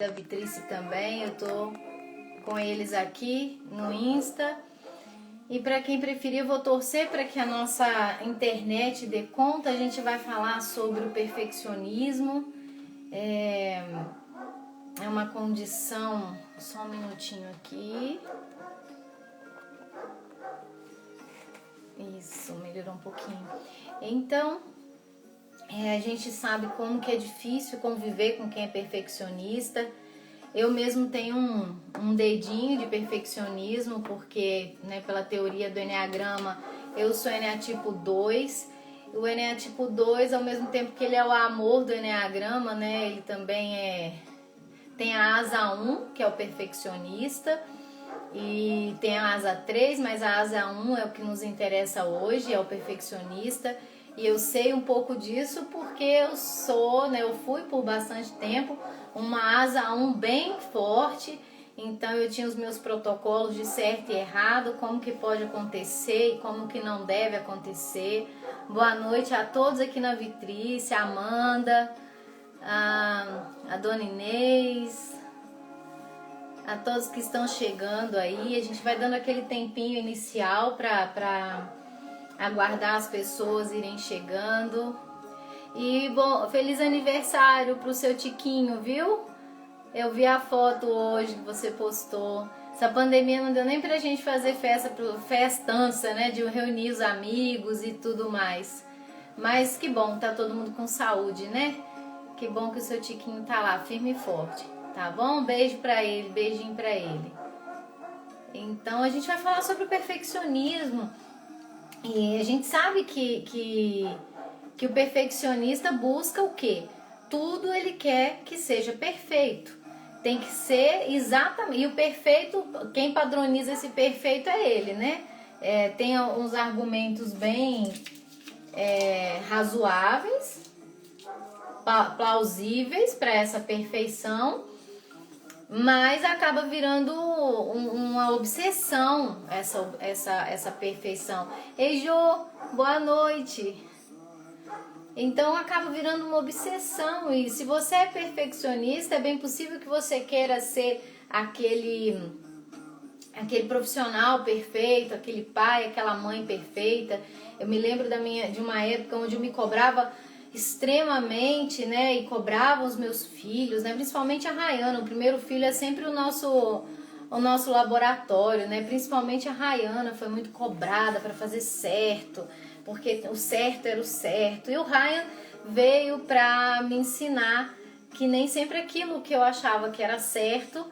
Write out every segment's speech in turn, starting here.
da Vitrice também, eu tô com eles aqui no Insta. E para quem preferir, eu vou torcer para que a nossa internet dê conta. A gente vai falar sobre o perfeccionismo. É uma condição... Só um minutinho aqui. Isso, melhorou um pouquinho. Então, a gente sabe como que é difícil conviver com quem é perfeccionista. Eu mesmo tenho um dedinho de perfeccionismo, porque, né, pela teoria do Eneagrama, eu sou Eneatipo 2. O Eneatipo 2, ao mesmo tempo que ele é o amor do Eneagrama, né, ele também tem a asa 1, que é o perfeccionista, e tem a asa 3, mas a asa 1 é o que nos interessa hoje, é o perfeccionista. E eu sei um pouco disso porque eu fui por bastante tempo uma asa 1 bem forte, então eu tinha os meus protocolos de certo e errado, como que pode acontecer e como que não deve acontecer. Boa noite a todos aqui na Vitrice, a Amanda, a Dona Inês, a todos que estão chegando aí. A gente vai dando aquele tempinho inicial para aguardar as pessoas irem chegando. E bom, feliz aniversário pro seu Tiquinho, viu? Eu vi a foto hoje que você postou. Essa pandemia não deu nem pra gente fazer festança, né? De reunir os amigos e tudo mais. Mas que bom, tá todo mundo com saúde, né? Que bom que o seu Tiquinho tá lá, firme e forte, tá bom? Beijo pra ele, beijinho pra ele. Então a gente vai falar sobre o perfeccionismo. E a gente sabe que o perfeccionista busca o quê? Tudo ele quer que seja perfeito. Tem que ser exatamente. E o perfeito, quem padroniza esse perfeito é ele, né? Tem uns argumentos bem razoáveis, plausíveis para essa perfeição, mas acaba virando uma obsessão essa perfeição. Ei, Jô, boa noite. Então acaba virando uma obsessão, e se você é perfeccionista, é bem possível que você queira ser aquele profissional perfeito, aquele pai, aquela mãe perfeita. Eu me lembro de uma época onde eu me cobrava extremamente, né, e cobrava os meus filhos, né, principalmente a Rayana. O primeiro filho é sempre o nosso laboratório, né, principalmente a Rayana foi muito cobrada para fazer certo, porque o certo era o certo. E o Ryan veio para me ensinar que nem sempre aquilo que eu achava que era certo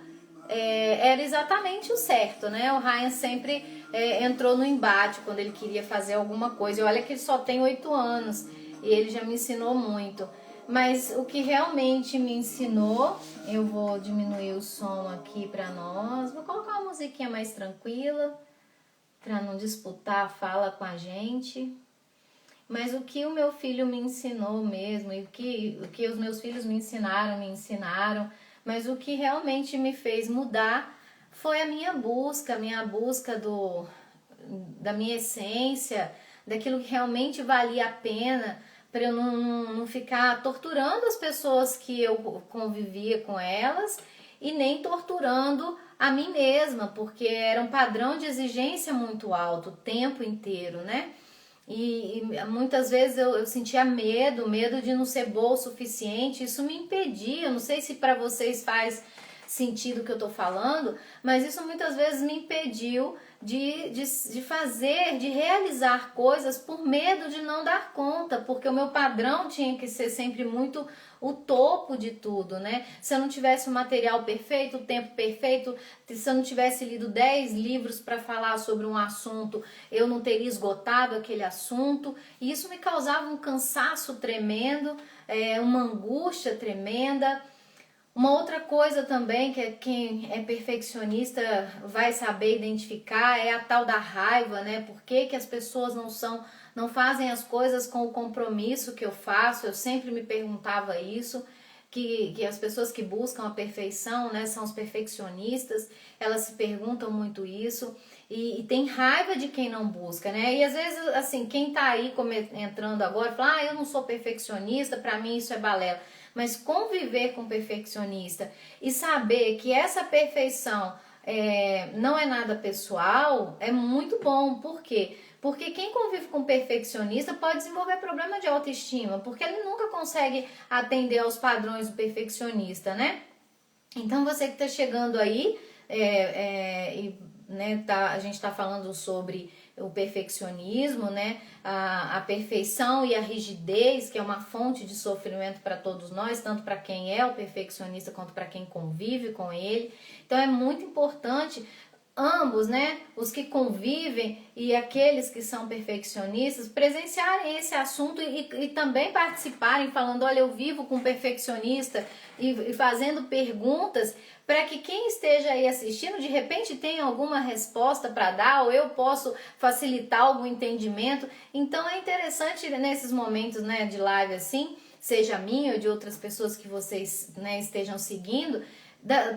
era exatamente o certo, né? O Ryan sempre entrou no embate quando ele queria fazer alguma coisa. E olha que ele só tem 8 anos e ele já me ensinou muito. Mas o que realmente me ensinou, eu vou diminuir o som aqui para nós. Vou colocar uma musiquinha mais tranquila para não disputar a fala com a gente. Mas o que o meu filho me ensinou mesmo, e o que os meus filhos me ensinaram, mas o que realmente me fez mudar foi a minha busca da minha essência, daquilo que realmente valia a pena, para eu não ficar torturando as pessoas que eu convivia com elas e nem torturando a mim mesma, porque era um padrão de exigência muito alto o tempo inteiro, né? E muitas vezes eu sentia medo de não ser boa o suficiente. Isso me impedia. Eu não sei se para vocês faz sentido o que eu tô falando, mas isso muitas vezes me impediu de fazer, de realizar coisas por medo de não dar conta, porque o meu padrão tinha que ser sempre muito o topo de tudo, né? Se eu não tivesse o material perfeito, o tempo perfeito, se eu não tivesse lido 10 livros para falar sobre um assunto, eu não teria esgotado aquele assunto, e isso me causava um cansaço tremendo, uma angústia tremenda. Uma outra coisa também que quem é perfeccionista vai saber identificar é a tal da raiva, né? Por que as pessoas não fazem as coisas com o compromisso que eu faço? Eu sempre me perguntava isso, que as pessoas que buscam a perfeição, né, são os perfeccionistas, elas se perguntam muito isso e tem raiva de quem não busca, né? E às vezes, assim, quem tá aí entrando agora fala, eu não sou perfeccionista, pra mim isso é balela. mas conviver com o perfeccionista e saber que essa perfeição não é nada pessoal é muito bom. Por quê? Porque quem convive com perfeccionista pode desenvolver problema de autoestima, porque ele nunca consegue atender aos padrões do perfeccionista, né? Então você que está chegando aí, a gente está falando sobre o perfeccionismo, né? A perfeição e a rigidez, que é uma fonte de sofrimento para todos nós, tanto para quem é o perfeccionista quanto para quem convive com ele. Então é muito importante ambos, né, os que convivem e aqueles que são perfeccionistas, presenciarem esse assunto e também participarem, falando, olha, eu vivo com um perfeccionista, e fazendo perguntas para que quem esteja aí assistindo, de repente tenha alguma resposta para dar, ou eu posso facilitar algum entendimento. Então é interessante nesses momentos, né, de live assim, seja minha ou de outras pessoas que vocês, né, estejam seguindo,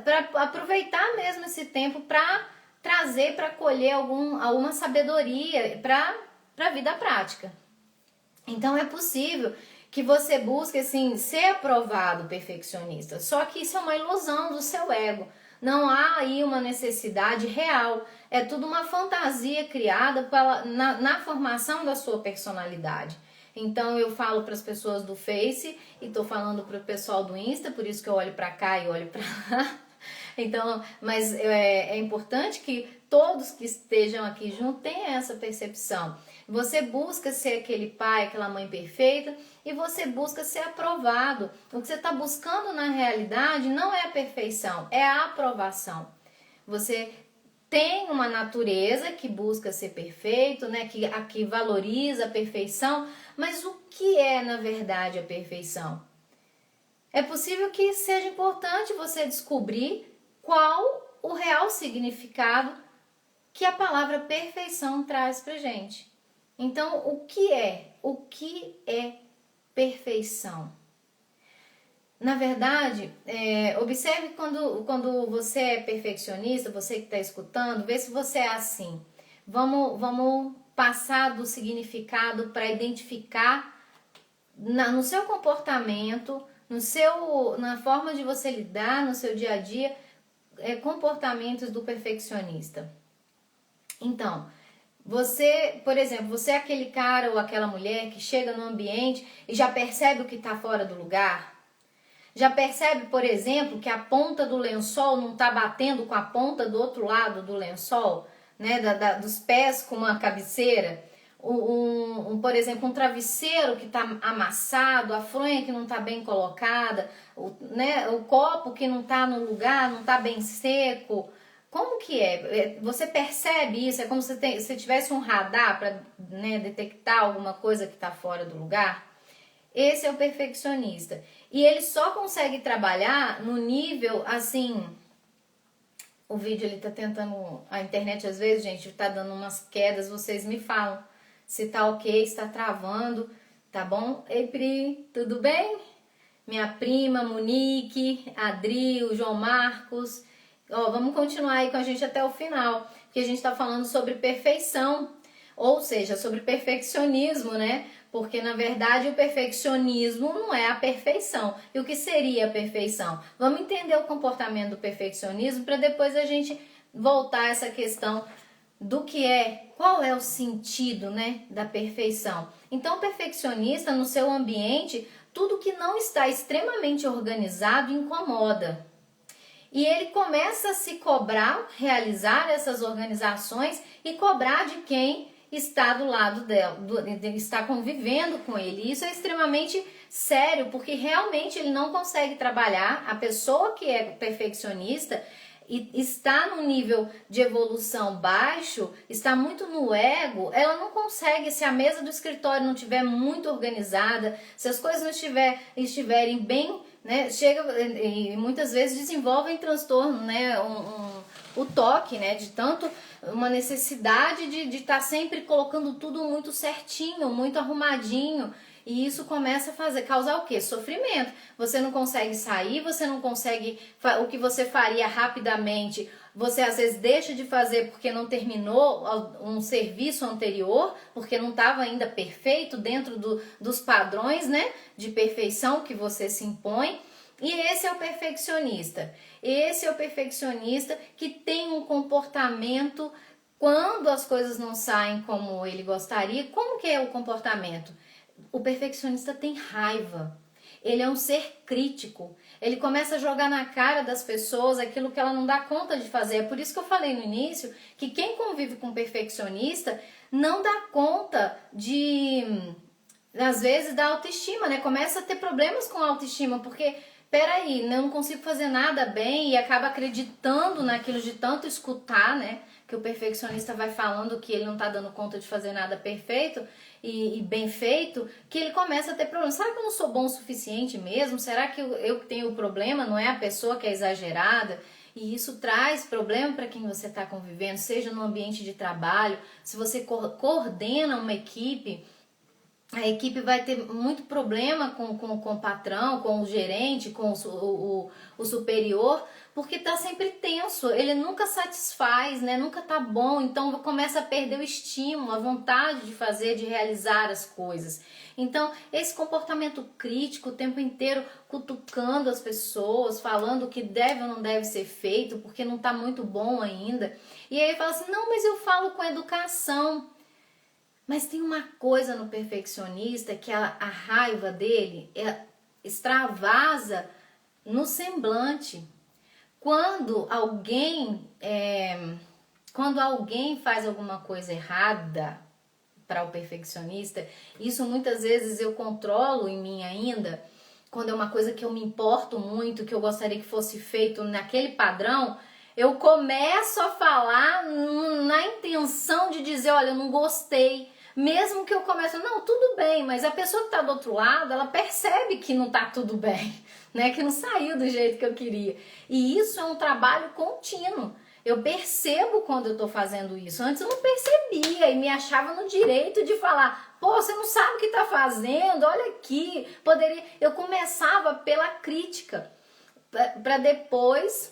para aproveitar mesmo esse tempo para trazer, para colher alguma sabedoria para a vida prática. Então é possível que você busque assim, ser aprovado perfeccionista, só que isso é uma ilusão do seu ego. Não há aí uma necessidade real, é tudo uma fantasia criada na formação da sua personalidade. Então eu falo para as pessoas do Face e estou falando para o pessoal do Insta, por isso que eu olho para cá e olho para lá. Então, mas é importante que todos que estejam aqui juntos tenham essa percepção. Você busca ser aquele pai, aquela mãe perfeita e você busca ser aprovado. O que você está buscando na realidade não é a perfeição, é a aprovação. Você tem uma natureza que busca ser perfeito, né? Que valoriza a perfeição, mas o que é na verdade a perfeição? É possível que seja importante você descobrir qual o real significado que a palavra perfeição traz pra gente. Então, o que é perfeição? Na verdade, observe quando você é perfeccionista, você que está escutando, vê se você é assim. Vamos passar do significado para identificar no seu comportamento, na forma de você lidar no seu dia a dia, comportamentos do perfeccionista. Então, você, por exemplo, você é aquele cara ou aquela mulher que chega no ambiente e já percebe o que está fora do lugar? Já percebe, por exemplo, que a ponta do lençol não está batendo com a ponta do outro lado do lençol, né? Dos pés com uma cabeceira? Por exemplo, um travesseiro que está amassado, a fronha que não está bem colocada, o copo que não está no lugar, não está bem seco. Como que é? Você percebe isso? É como se você tivesse um radar para, né, detectar alguma coisa que está fora do lugar? Esse é o perfeccionista. E ele só consegue trabalhar no nível, assim... O vídeo ele tá tentando... A internet às vezes, gente, tá dando umas quedas, vocês me falam se tá ok, se tá travando, tá bom? Ei, Pri, tudo bem? Minha prima, Monique, Adri, o João Marcos. Ó, vamos continuar aí com a gente até o final, porque a gente tá falando sobre perfeição, ou seja, sobre perfeccionismo, né? Porque, na verdade, o perfeccionismo não é a perfeição. E o que seria a perfeição? Vamos entender o comportamento do perfeccionismo para depois a gente voltar a essa questão do que qual é o sentido, né, da perfeição. Então, o perfeccionista, no seu ambiente, tudo que não está extremamente organizado incomoda. E ele começa a se cobrar, realizar essas organizações e cobrar de quem está do lado dela, está convivendo com ele. Isso é extremamente sério, porque realmente ele não consegue trabalhar. A pessoa que é perfeccionista e está num nível de evolução baixo, está muito no ego, ela não consegue, se a mesa do escritório não estiver muito organizada, se as coisas não estiverem bem, né, chega e muitas vezes desenvolvem transtorno, né, o toque, né, de tanto uma necessidade de estar sempre colocando tudo muito certinho, muito arrumadinho. E isso começa a causar o quê? Sofrimento. Você não consegue sair, você não consegue o que você faria rapidamente. Você às vezes deixa de fazer porque não terminou um serviço anterior, porque não estava ainda perfeito dentro dos padrões, né, de perfeição que você se impõe. E esse é o perfeccionista. Esse é o perfeccionista que tem um comportamento quando as coisas não saem como ele gostaria. Como que é o comportamento? O perfeccionista tem raiva. Ele é um ser crítico. Ele começa a jogar na cara das pessoas aquilo que ela não dá conta de fazer. É por isso que eu falei no início que quem convive com perfeccionista não dá conta às vezes, da autoestima, né? Começa a ter problemas com a autoestima, porque peraí, não consigo fazer nada bem e acaba acreditando naquilo de tanto escutar, né? Que o perfeccionista vai falando que ele não tá dando conta de fazer nada perfeito e bem feito, que ele começa a ter problemas. Será que eu não sou bom o suficiente mesmo? Será que eu que tenho o problema, não é a pessoa que é exagerada? E isso traz problema para quem você está convivendo, seja no ambiente de trabalho, se você coordena uma equipe. A equipe vai ter muito problema com o patrão, com o gerente, com o superior, porque tá sempre tenso, ele nunca satisfaz, né? Nunca tá bom, então começa a perder o estímulo, a vontade de fazer, de realizar as coisas. Então, esse comportamento crítico, o tempo inteiro cutucando as pessoas, falando o que deve ou não deve ser feito, porque não tá muito bom ainda. E aí fala assim, não, mas eu falo com educação. Mas tem uma coisa no perfeccionista que a raiva dele extravasa no semblante. Quando alguém faz alguma coisa errada para o perfeccionista, isso muitas vezes eu controlo em mim ainda, quando é uma coisa que eu me importo muito, que eu gostaria que fosse feito naquele padrão, eu começo a falar na intenção de dizer, olha, eu não gostei. Mesmo que eu comece, não, tudo bem, mas a pessoa que está do outro lado, ela percebe que não está tudo bem, né? Que não saiu do jeito que eu queria. E isso é um trabalho contínuo. Eu percebo quando eu estou fazendo isso. Antes eu não percebia e me achava no direito de falar, pô, você não sabe o que está fazendo, olha aqui. Eu começava pela crítica, para depois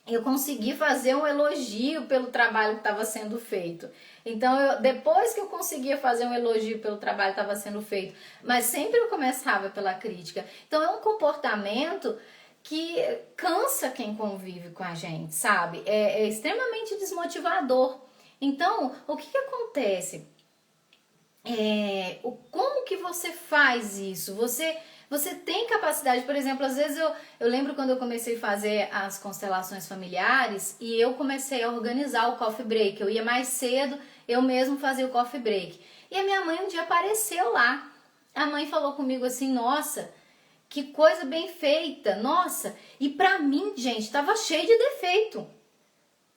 eu consegui fazer um elogio pelo trabalho que estava sendo feito. Então, depois que eu conseguia fazer um elogio pelo trabalho que estava sendo feito, mas sempre eu começava pela crítica. Então, é um comportamento que cansa quem convive com a gente, sabe? É extremamente desmotivador. Então, o que acontece? Como que você faz isso? Você tem capacidade, por exemplo, às vezes eu lembro quando eu comecei a fazer as constelações familiares e eu comecei a organizar o coffee break. Eu ia mais cedo, eu mesmo fazia o coffee break. E a minha mãe um dia apareceu lá. A mãe falou comigo assim, nossa, que coisa bem feita, nossa. E pra mim, gente, tava cheio de defeito,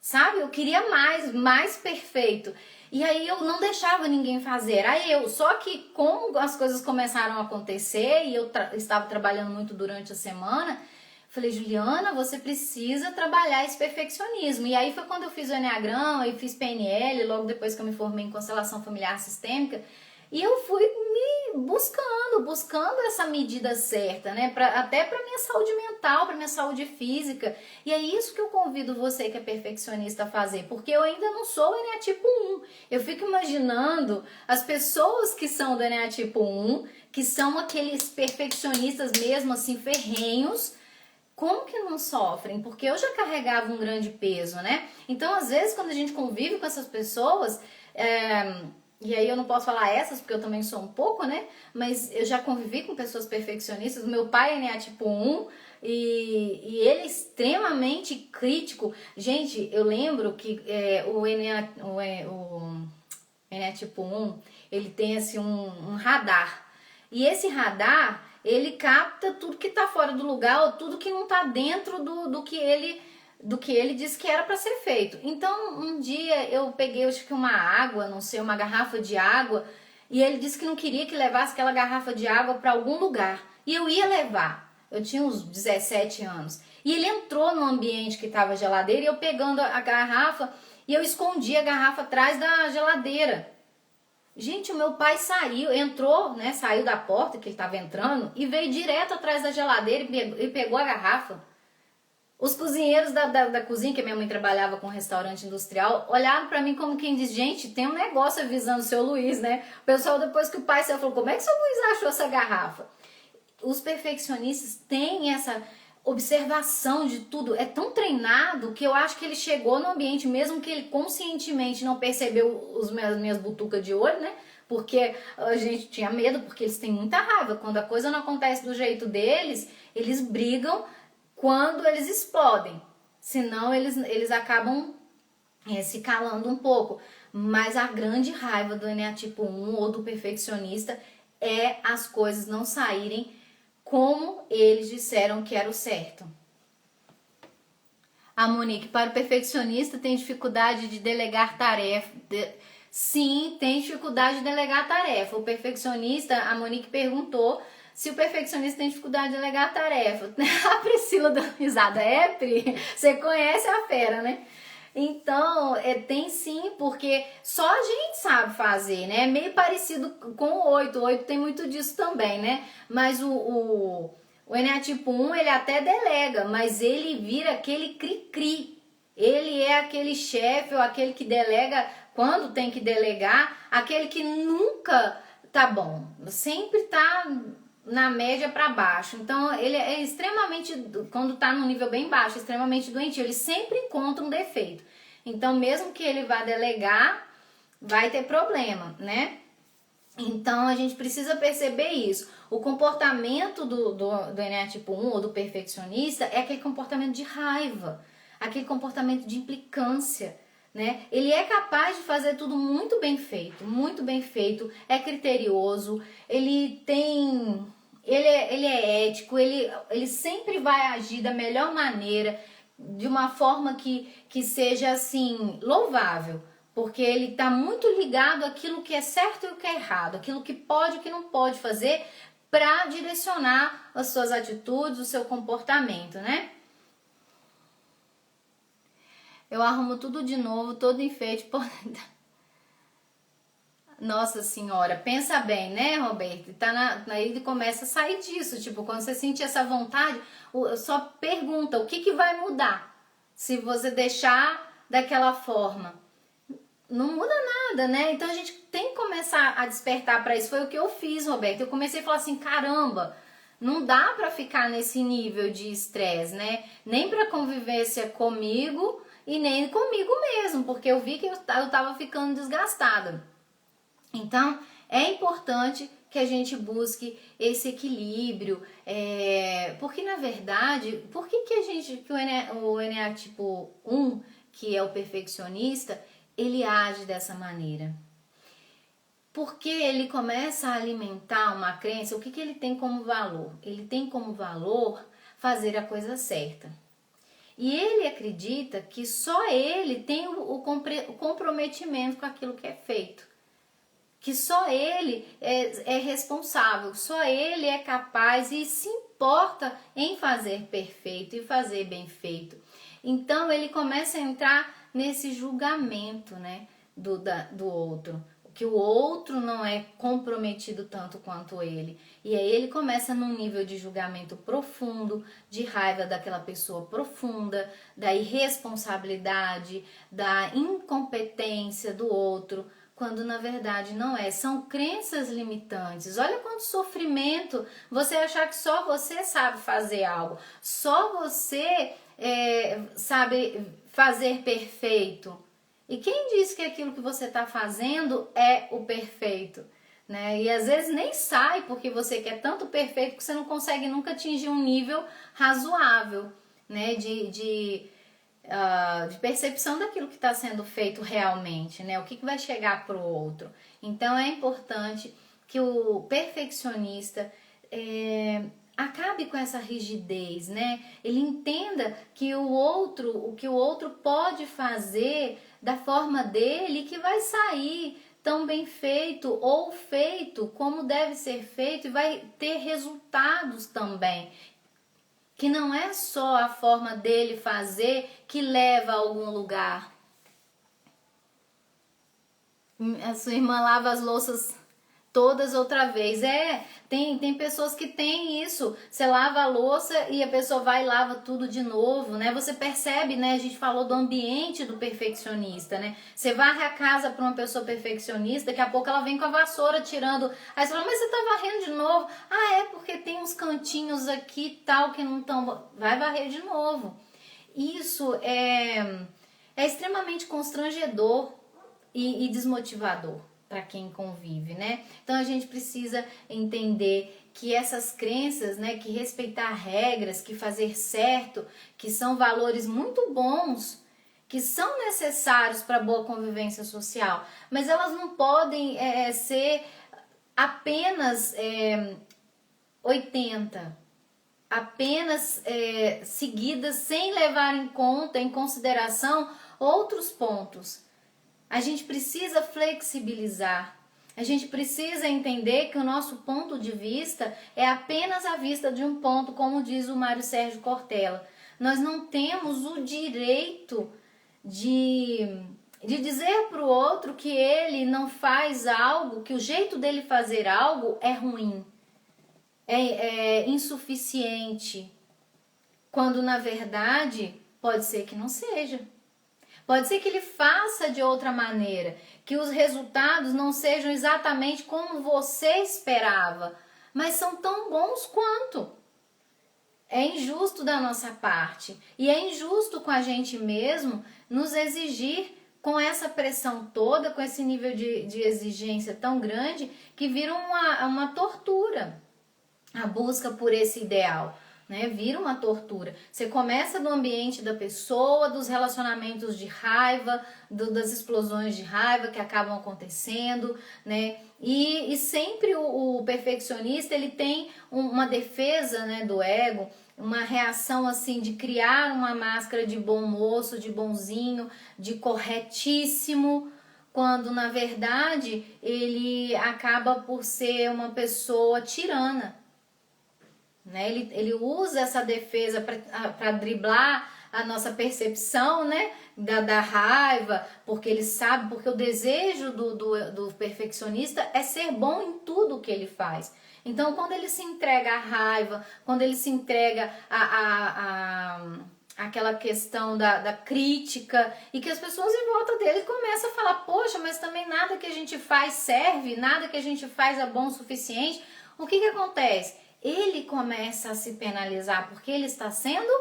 sabe? Eu queria mais perfeito. E aí eu não deixava ninguém fazer, era eu. Só que como as coisas começaram a acontecer e eu estava trabalhando muito durante a semana, falei, Juliana, você precisa trabalhar esse perfeccionismo. E aí foi quando eu fiz o Enneagrama, eu fiz PNL, logo depois que eu me formei em constelação familiar sistêmica, e eu fui me buscando essa medida certa, né? Até para minha saúde mental, para minha saúde física. E é isso que eu convido você que é perfeccionista a fazer, porque eu ainda não sou o Eneatipo 1. Eu fico imaginando as pessoas que são do Eneatipo 1, que são aqueles perfeccionistas mesmo assim, ferrenhos, como que não sofrem? Porque eu já carregava um grande peso, né? Então, às vezes, quando a gente convive com essas pessoas... E aí eu não posso falar essas, porque eu também sou um pouco, né? Mas eu já convivi com pessoas perfeccionistas. Meu pai é Eneatipo 1 e ele é extremamente crítico. Gente, eu lembro que o Eneatipo 1, ele tem assim um radar. E esse radar, ele capta tudo que tá fora do lugar ou tudo que não tá dentro do que ele disse que era para ser feito. Então, um dia eu peguei, acho que uma água, não sei, uma garrafa de água, e ele disse que não queria que levasse aquela garrafa de água para algum lugar. E eu ia levar. Eu tinha uns 17 anos. E ele entrou no ambiente que estava geladeira e eu pegando a garrafa e eu escondi a garrafa atrás da geladeira. Gente, o meu pai saiu, entrou, né? Saiu da porta que ele estava entrando e veio direto atrás da geladeira e pegou a garrafa. Os cozinheiros da cozinha, que minha mãe trabalhava com restaurante industrial, olharam pra mim como quem diz, gente, tem um negócio avisando o seu Luiz, né? O pessoal, depois que o pai saiu, falou, como é que o seu Luiz achou essa garrafa? Os perfeccionistas têm essa observação de tudo, é tão treinado que eu acho que ele chegou no ambiente, mesmo que ele conscientemente não percebeu as minhas butucas de olho, né? Porque a gente tinha medo, porque eles têm muita raiva. Quando a coisa não acontece do jeito deles, eles brigam quando eles explodem. Senão eles acabam se calando um pouco. Mas a grande raiva do eneatipo 1 ou do perfeccionista é as coisas não saírem como eles disseram que era o certo. A Monique, para o perfeccionista tem dificuldade de delegar tarefa. Sim, tem dificuldade de delegar tarefa. O perfeccionista, a Monique perguntou se o perfeccionista tem dificuldade de delegar tarefa. A Priscila dando risada. É, Pri? Você conhece a fera, né? Então, tem sim, porque só a gente sabe fazer, né? É meio parecido com o 8. O 8 tem muito disso também, né? Mas o eneatipo 1, ele até delega, mas ele vira aquele cri-cri. Ele é aquele chefe ou aquele que delega quando tem que delegar, aquele que nunca tá bom, sempre tá na média para baixo. Então, ele é extremamente, quando tá num nível bem baixo, extremamente doentio, ele sempre encontra um defeito. Então, mesmo que ele vá delegar, vai ter problema, né? Então, a gente precisa perceber isso. O comportamento do eneatipo 1 ou do perfeccionista é aquele comportamento de raiva, aquele comportamento de implicância, né? Ele é capaz de fazer tudo muito bem feito, é criterioso, ele é ético, ele sempre vai agir da melhor maneira, de uma forma que seja assim, louvável. Porque ele está muito ligado àquilo que é certo e o que é errado, aquilo que pode e o que não pode fazer para direcionar as suas atitudes, o seu comportamento, né? Eu arrumo tudo de novo, todo enfeite. Nossa senhora, pensa bem, né, Roberto? Aí ele começa a sair disso, tipo, quando você sentir essa vontade, só pergunta o que vai mudar se você deixar daquela forma. Não muda nada, né? Então a gente tem que começar a despertar para isso. Foi o que eu fiz, Roberto. Eu comecei a falar assim, caramba, não dá para ficar nesse nível de estresse, né? Nem para convivência comigo e nem comigo mesmo, porque eu vi que eu tava ficando desgastada. Então, é importante que a gente busque esse equilíbrio, porque na verdade, por que o eneatipo 1, que é o perfeccionista, ele age dessa maneira? Porque ele começa a alimentar uma crença, o que ele tem como valor? Ele tem como valor fazer a coisa certa. E ele acredita que só ele tem o comprometimento com aquilo que é feito. Que só ele é responsável, só ele é capaz e se importa em fazer perfeito e fazer bem feito. Então ele começa a entrar nesse julgamento, né, do outro, que o outro não é comprometido tanto quanto ele. E aí ele começa num nível de julgamento profundo, de raiva daquela pessoa profunda, da irresponsabilidade, da incompetência do outro, quando na verdade não é. São crenças limitantes. Olha quanto sofrimento você achar que só você sabe fazer algo, só você sabe fazer perfeito. E quem diz que aquilo que você está fazendo é o perfeito? Né? E às vezes nem sai porque você quer tanto perfeito que você não consegue nunca atingir um nível razoável, né? de percepção daquilo que está sendo feito realmente, né? O que vai chegar para o outro. Então é importante que o perfeccionista acabe com essa rigidez, né? Ele entenda que o que o outro pode fazer da forma dele, que vai sair tão bem feito ou feito como deve ser feito e vai ter resultados também. Que não é só a forma dele fazer que leva a algum lugar. A sua irmã lava as louças todas outra vez. Tem pessoas que têm isso. Você lava a louça e a pessoa vai e lava tudo de novo, né? Você percebe, né? A gente falou do ambiente do perfeccionista, né? Você varre a casa para uma pessoa perfeccionista, daqui a pouco ela vem com a vassoura tirando. Aí você fala, mas você tá varrendo de novo? Ah, é porque tem uns cantinhos aqui e tal que não estão. Vai varrer de novo. Isso é extremamente constrangedor e desmotivador para quem convive, né? Então a gente precisa entender que essas crenças, né, que respeitar regras, que fazer certo, que são valores muito bons, que são necessários para boa convivência social, mas elas não podem ser apenas 80, apenas seguidas sem levar em consideração outros pontos. A gente precisa flexibilizar. A gente precisa entender que o nosso ponto de vista é apenas a vista de um ponto, como diz o Mário Sérgio Cortella. Nós não temos o direito de dizer para o outro que ele não faz algo, que o jeito dele fazer algo é ruim, é insuficiente, quando na verdade pode ser que não seja. Pode ser que ele faça de outra maneira, que os resultados não sejam exatamente como você esperava, mas são tão bons quanto. É injusto da nossa parte e é injusto com a gente mesmo nos exigir com essa pressão toda, com esse nível de exigência tão grande que vira uma tortura a busca por esse ideal. Né, vira uma tortura. Você começa do ambiente da pessoa, dos relacionamentos de raiva, das explosões de raiva que acabam acontecendo, né? E sempre o perfeccionista ele tem uma defesa, né, do ego, uma reação assim de criar uma máscara de bom moço, de bonzinho, de corretíssimo, quando na verdade ele acaba por ser uma pessoa tirana. Né? Ele usa essa defesa para driblar a nossa percepção, né? da raiva, porque ele sabe, porque o desejo do perfeccionista é ser bom em tudo que ele faz. Então, quando ele se entrega à raiva, quando ele se entrega aquela questão da crítica, e que as pessoas em volta dele começam a falar, poxa, mas também nada que a gente faz serve, nada que a gente faz é bom o suficiente. O que acontece? Ele começa a se penalizar porque ele está sendo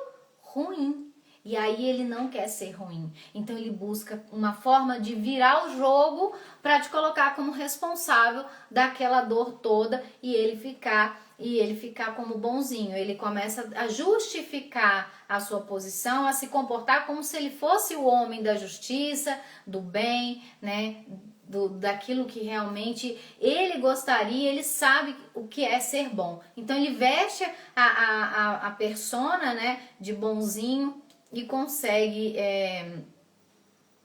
ruim. E aí ele não quer ser ruim. Então ele busca uma forma de virar o jogo para te colocar como responsável daquela dor toda e ele ficar como bonzinho. Ele começa a justificar a sua posição, a se comportar como se ele fosse o homem da justiça, do bem, né? Daquilo que realmente ele gostaria, ele sabe o que é ser bom. Então ele veste a persona, né, de bonzinho e consegue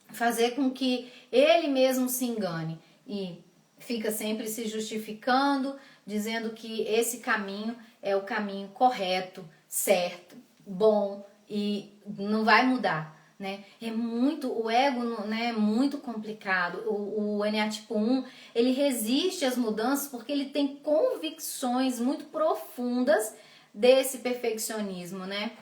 fazer com que ele mesmo se engane e fica sempre se justificando, dizendo que esse caminho é o caminho correto, certo, bom e não vai mudar. Né? O ego, né, é muito complicado. O NA tipo 1, ele resiste às mudanças porque ele tem convicções muito profundas desse perfeccionismo, né?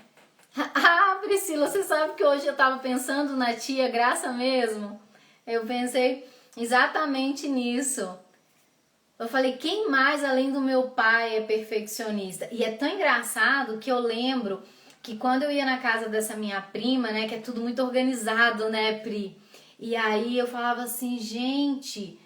Ah, Priscila, você sabe que hoje eu tava pensando na tia Graça mesmo? Eu pensei exatamente nisso. Eu falei, quem mais além do meu pai é perfeccionista? E é tão engraçado que eu lembro que quando eu ia na casa dessa minha prima, né, que é tudo muito organizado, né, Pri? E aí eu falava assim, gente,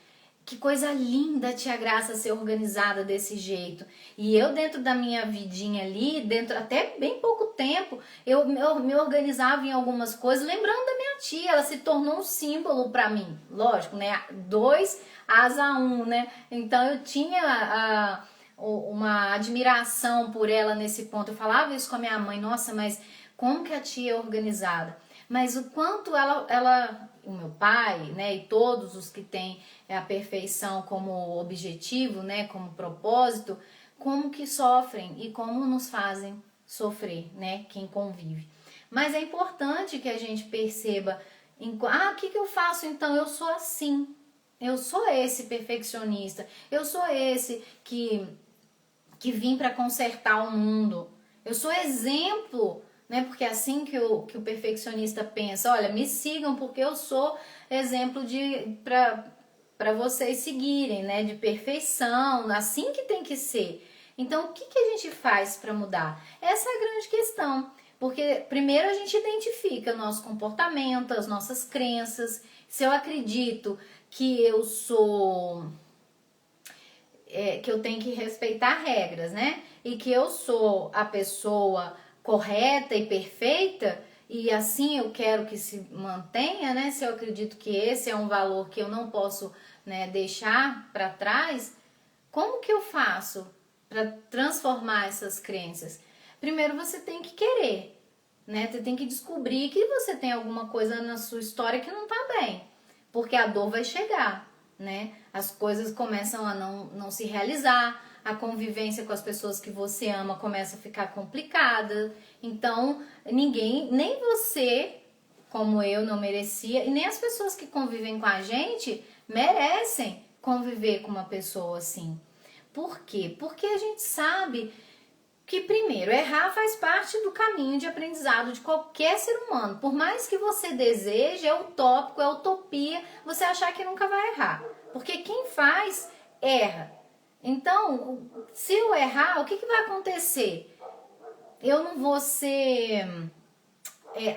que coisa linda a tia Graça ser organizada desse jeito. E eu dentro da minha vidinha ali, dentro até bem pouco tempo, eu me organizava em algumas coisas, lembrando da minha tia, ela se tornou um símbolo para mim. Lógico, né, 2 asa 1, né? Então eu tinha uma admiração por ela nesse ponto. Eu falava isso com a minha mãe, nossa, mas como que a tia é organizada? Mas o quanto o meu pai, né, e todos os que têm a perfeição como objetivo, né, como propósito, como que sofrem e como nos fazem sofrer, né, quem convive. Mas é importante que a gente perceba, o que eu faço então? Eu sou assim. eu sou esse perfeccionista, eu sou esse que vim para consertar o mundo. Eu sou exemplo, né? Porque é assim que o perfeccionista pensa, olha, me sigam porque eu sou exemplo para vocês seguirem, né? De perfeição, assim que tem que ser. Então, o que a gente faz para mudar? Essa é a grande questão. Porque primeiro a gente identifica o nosso comportamento, as nossas crenças. Se eu acredito que eu sou... que eu tenho que respeitar regras, né? E que eu sou a pessoa correta e perfeita, e assim eu quero que se mantenha, né? Se eu acredito que esse é um valor que eu não posso, né, deixar para trás, como que eu faço para transformar essas crenças? Primeiro você tem que querer, né? Você tem que descobrir que você tem alguma coisa na sua história que não tá bem, porque a dor vai chegar, né? As coisas começam a não se realizar, a convivência com as pessoas que você ama começa a ficar complicada. Então, ninguém, nem você, como eu, não merecia, e nem as pessoas que convivem com a gente merecem conviver com uma pessoa assim. Por quê? Porque a gente sabe que, primeiro, errar faz parte do caminho de aprendizado de qualquer ser humano. Por mais que você deseje, é utópico, é utopia, você achar que nunca vai errar. Porque quem faz, erra. Então, se eu errar, o que vai acontecer? Eu não vou ser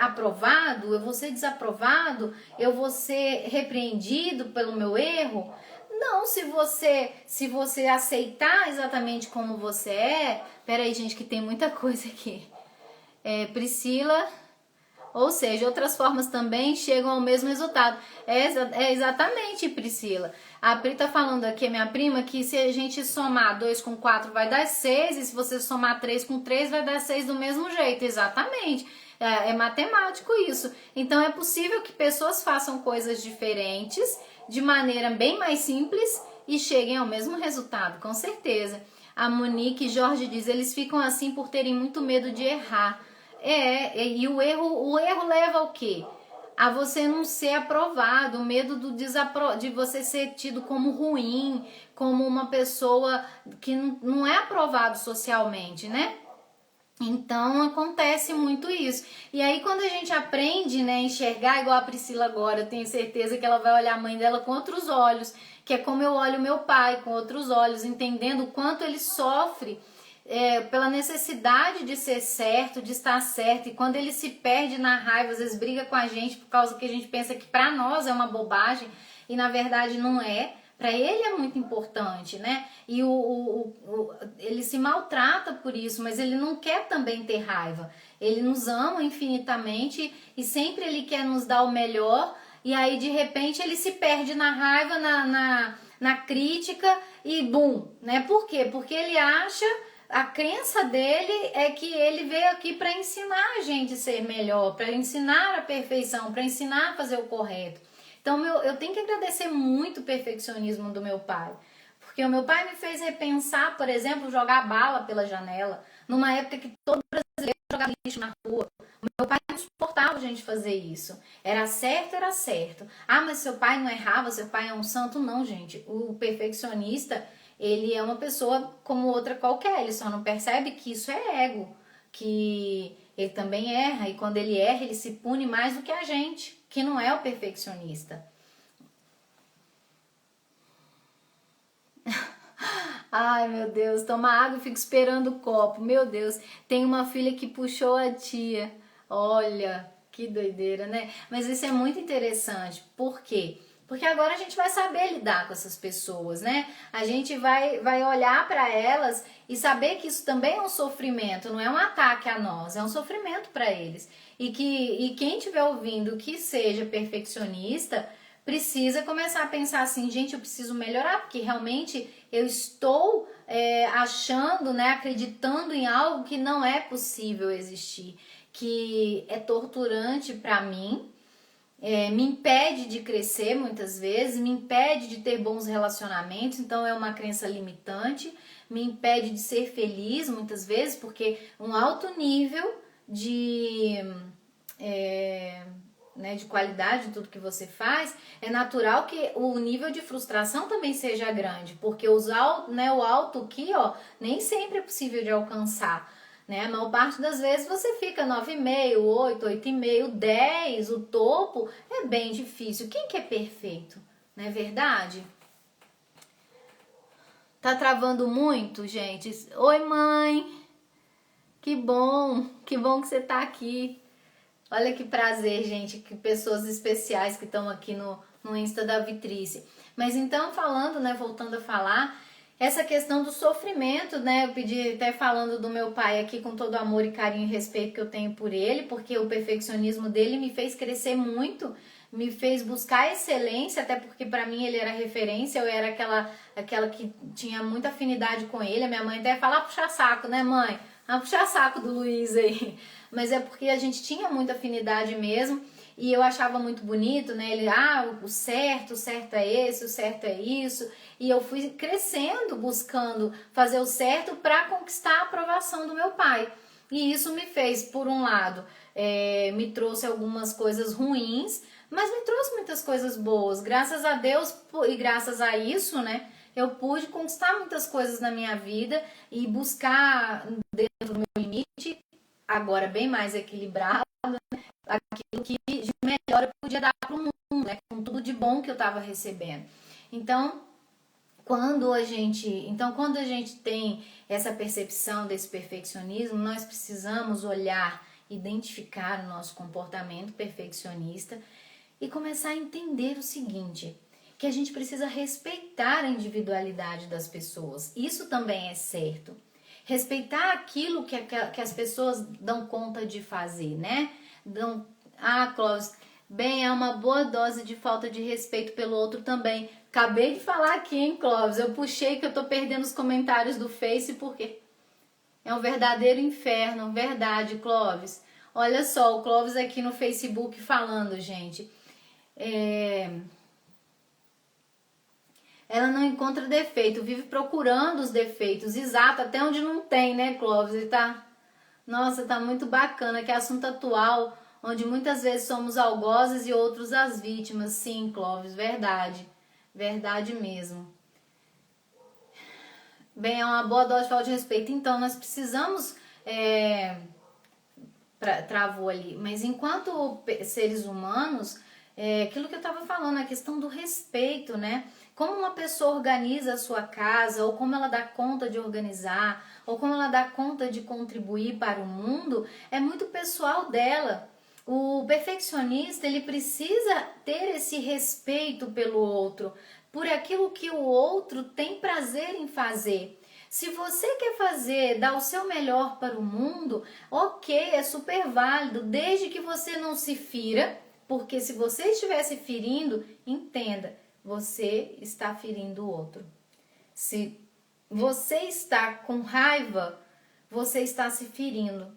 aprovado, eu vou ser desaprovado, eu vou ser repreendido pelo meu erro. Não, se você aceitar exatamente como você é. Peraí, gente, que tem muita coisa aqui. Priscila, ou seja, outras formas também chegam ao mesmo resultado. É exatamente, Priscila. A Pri tá falando aqui, minha prima, que se a gente somar 2 com 4 vai dar 6, e se você somar 3 com 3 vai dar 6 do mesmo jeito. Exatamente. É matemático isso. Então é possível que pessoas façam coisas diferentes, de maneira bem mais simples, e cheguem ao mesmo resultado, com certeza. A Monique Jorge diz, eles ficam assim por terem muito medo de errar. E o erro leva ao quê? A você não ser aprovado, o medo de você ser tido como ruim, como uma pessoa que não é aprovado socialmente, né? Então acontece muito isso. E aí quando a gente aprende, né, a enxergar igual a Priscila agora, eu tenho certeza que ela vai olhar a mãe dela com outros olhos, que é como eu olho meu pai com outros olhos, entendendo o quanto ele sofre pela necessidade de ser certo, de estar certo, e quando ele se perde na raiva, às vezes briga com a gente por causa que a gente pensa que pra nós é uma bobagem, e na verdade não é. Para ele é muito importante, né? E ele se maltrata por isso, mas ele não quer também ter raiva. Ele nos ama infinitamente e sempre ele quer nos dar o melhor. E aí, de repente, ele se perde na raiva, na crítica e bum, né? Por quê? Porque ele acha, a crença dele é que ele veio aqui para ensinar a gente a ser melhor, para ensinar a perfeição, para ensinar a fazer o correto. Então, eu tenho que agradecer muito o perfeccionismo do meu pai. Porque o meu pai me fez repensar, por exemplo, jogar bala pela janela, numa época que todo brasileiro jogava lixo na rua. O meu pai não suportava a gente fazer isso. Era certo, era certo. Ah, mas seu pai não errava, seu pai é um santo. Não, gente. O perfeccionista, ele é uma pessoa como outra qualquer. Ele só não percebe que isso é ego. Que ele também erra. E quando ele erra, ele se pune mais do que a gente, que não é o perfeccionista. Ai, meu Deus, toma água e fico esperando o copo. Meu Deus, tem uma filha que puxou a tia. Olha, que doideira, né? Mas isso é muito interessante. Por quê? Porque agora a gente vai saber lidar com essas pessoas, né? A gente vai olhar para elas e saber que isso também é um sofrimento, não é um ataque a nós, é um sofrimento para eles. E quem estiver ouvindo que seja perfeccionista, precisa começar a pensar assim, gente, eu preciso melhorar, porque realmente eu estou achando, né, acreditando em algo que não é possível existir, que é torturante para mim, me impede de crescer muitas vezes, me impede de ter bons relacionamentos, então é uma crença limitante, me impede de ser feliz muitas vezes, porque um alto nível de né, de qualidade de tudo que você faz, é natural que o nível de frustração também seja grande, porque né, o alto aqui, ó, nem sempre é possível de alcançar, né? A maior parte das vezes você fica 9,5, 8, 8,5, 10, o topo é bem difícil. Quem que é perfeito? Não é verdade? Tá travando muito, gente? Oi, mãe! Que bom que você tá aqui. Olha que prazer, gente, que pessoas especiais que estão aqui no Insta da Vitrice. Mas então, falando, né, voltando a falar, essa questão do sofrimento, né, eu pedi até falando do meu pai aqui com todo o amor e carinho e respeito que eu tenho por ele, porque o perfeccionismo dele me fez crescer muito, me fez buscar excelência, até porque para mim ele era referência, eu era aquela que tinha muita afinidade com ele. A minha mãe até fala, puxar saco, né, mãe? Puxar saco do Luiz aí. Mas é porque a gente tinha muita afinidade mesmo. E eu achava muito bonito, né? Ele, o certo é esse, o certo é isso. E eu fui crescendo, buscando fazer o certo para conquistar a aprovação do meu pai. E isso me fez, por um lado, me trouxe algumas coisas ruins, mas me trouxe muitas coisas boas. Graças a Deus e graças a isso, né? Eu pude conquistar muitas coisas na minha vida e buscar dentro do meu limite, agora bem mais equilibrado, né, aquilo que de melhor eu podia dar para o mundo, né, com tudo de bom que eu estava recebendo. Então, quando a gente tem essa percepção desse perfeccionismo, nós precisamos olhar, identificar o nosso comportamento perfeccionista e começar a entender o seguinte, que a gente precisa respeitar a individualidade das pessoas. Isso também é certo. Respeitar aquilo que as pessoas dão conta de fazer, né? Clóvis, bem, é uma boa dose de falta de respeito pelo outro também. Acabei de falar aqui, hein, Clóvis? Eu puxei que eu tô perdendo os comentários do Face porque é um verdadeiro inferno, verdade, Clóvis. Olha só, o Clóvis aqui no Facebook falando, gente. Ela não encontra defeito, vive procurando os defeitos, exato, até onde não tem, né, Clóvis? E nossa, tá muito bacana, que é assunto atual, onde muitas vezes somos algozes e outros as vítimas. Sim, Clóvis, verdade mesmo. Bem, é uma boa dose de falta de respeito, então nós precisamos, travou ali, mas enquanto seres humanos, aquilo que eu estava falando, a questão do respeito, né? Como uma pessoa organiza a sua casa, ou como ela dá conta de organizar, ou como ela dá conta de contribuir para o mundo, é muito pessoal dela. O perfeccionista, ele precisa ter esse respeito pelo outro, por aquilo que o outro tem prazer em fazer. Se você quer dar o seu melhor para o mundo, ok, é super válido, desde que você não se fira, porque se você estiver se ferindo, entenda, você está ferindo o outro. Se você está com raiva, você está se ferindo.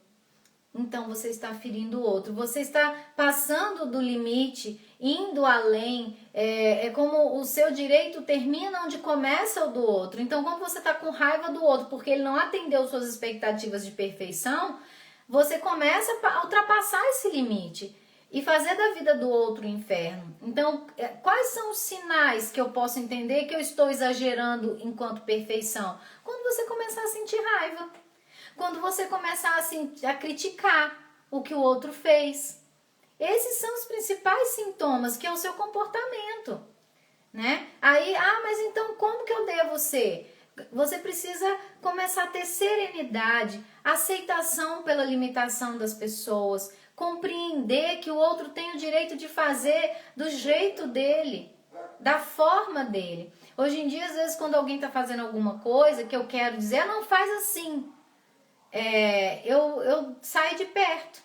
Então você está ferindo o outro. Você está passando do limite, indo além. É como o seu direito termina onde começa o do outro. Então, quando você está com raiva do outro porque ele não atendeu suas expectativas de perfeição, você começa a ultrapassar esse limite e fazer da vida do outro um inferno. Então, quais são os sinais que eu posso entender que eu estou exagerando enquanto perfeição? Quando você começar a sentir raiva. Quando você começar a criticar o que o outro fez. Esses são os principais sintomas, que é o seu comportamento, né? Aí, mas então como que eu devo ser? Você precisa começar a ter serenidade, aceitação pela limitação das pessoas, compreender que o outro tem o direito de fazer do jeito dele, da forma dele. Hoje em dia, às vezes, quando alguém está fazendo alguma coisa que eu quero dizer, não faz assim. Eu saio de perto.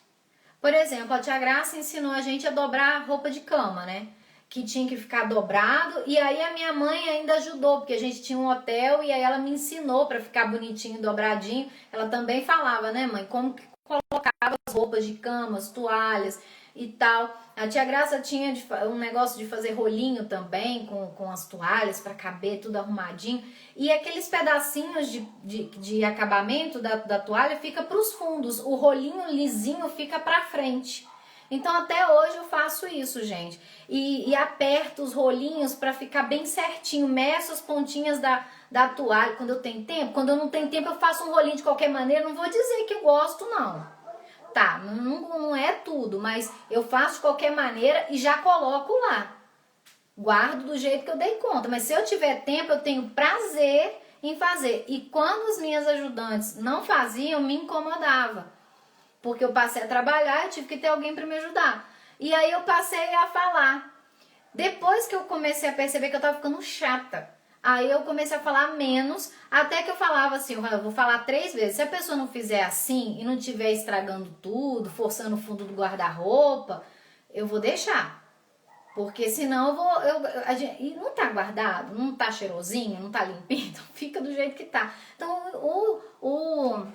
Por exemplo, a tia Graça ensinou a gente a dobrar a roupa de cama, né? Que tinha que ficar dobrado. E aí a minha mãe ainda ajudou, porque a gente tinha um hotel e aí ela me ensinou para ficar bonitinho, dobradinho. Ela também falava, né, mãe, como que colocava as roupas de cama, as toalhas e tal. A tia Graça tinha um negócio de fazer rolinho também com as toalhas para caber tudo arrumadinho. E aqueles pedacinhos de acabamento da toalha fica para os fundos. O rolinho lisinho fica para frente. Então até hoje eu faço isso, gente. E aperto os rolinhos para ficar bem certinho, meço as pontinhas da toalha quando eu tenho tempo. Quando eu não tenho tempo eu faço um rolinho de qualquer maneira, não vou dizer que eu gosto não. Tá, não é tudo, mas eu faço de qualquer maneira e já coloco lá. Guardo do jeito que eu dei conta, mas se eu tiver tempo eu tenho prazer em fazer. E quando as minhas ajudantes não faziam, me incomodava. Porque eu passei a trabalhar e tive que ter alguém para me ajudar. E aí eu passei a falar. Depois que eu comecei a perceber que eu tava ficando chata, aí eu comecei a falar menos, até que eu falava assim, eu vou falar 3 vezes. Se a pessoa não fizer assim e não estiver estragando tudo, forçando o fundo do guarda-roupa, eu vou deixar. Porque senão e não tá guardado, não tá cheirosinho, não tá limpinho, então fica do jeito que tá. Então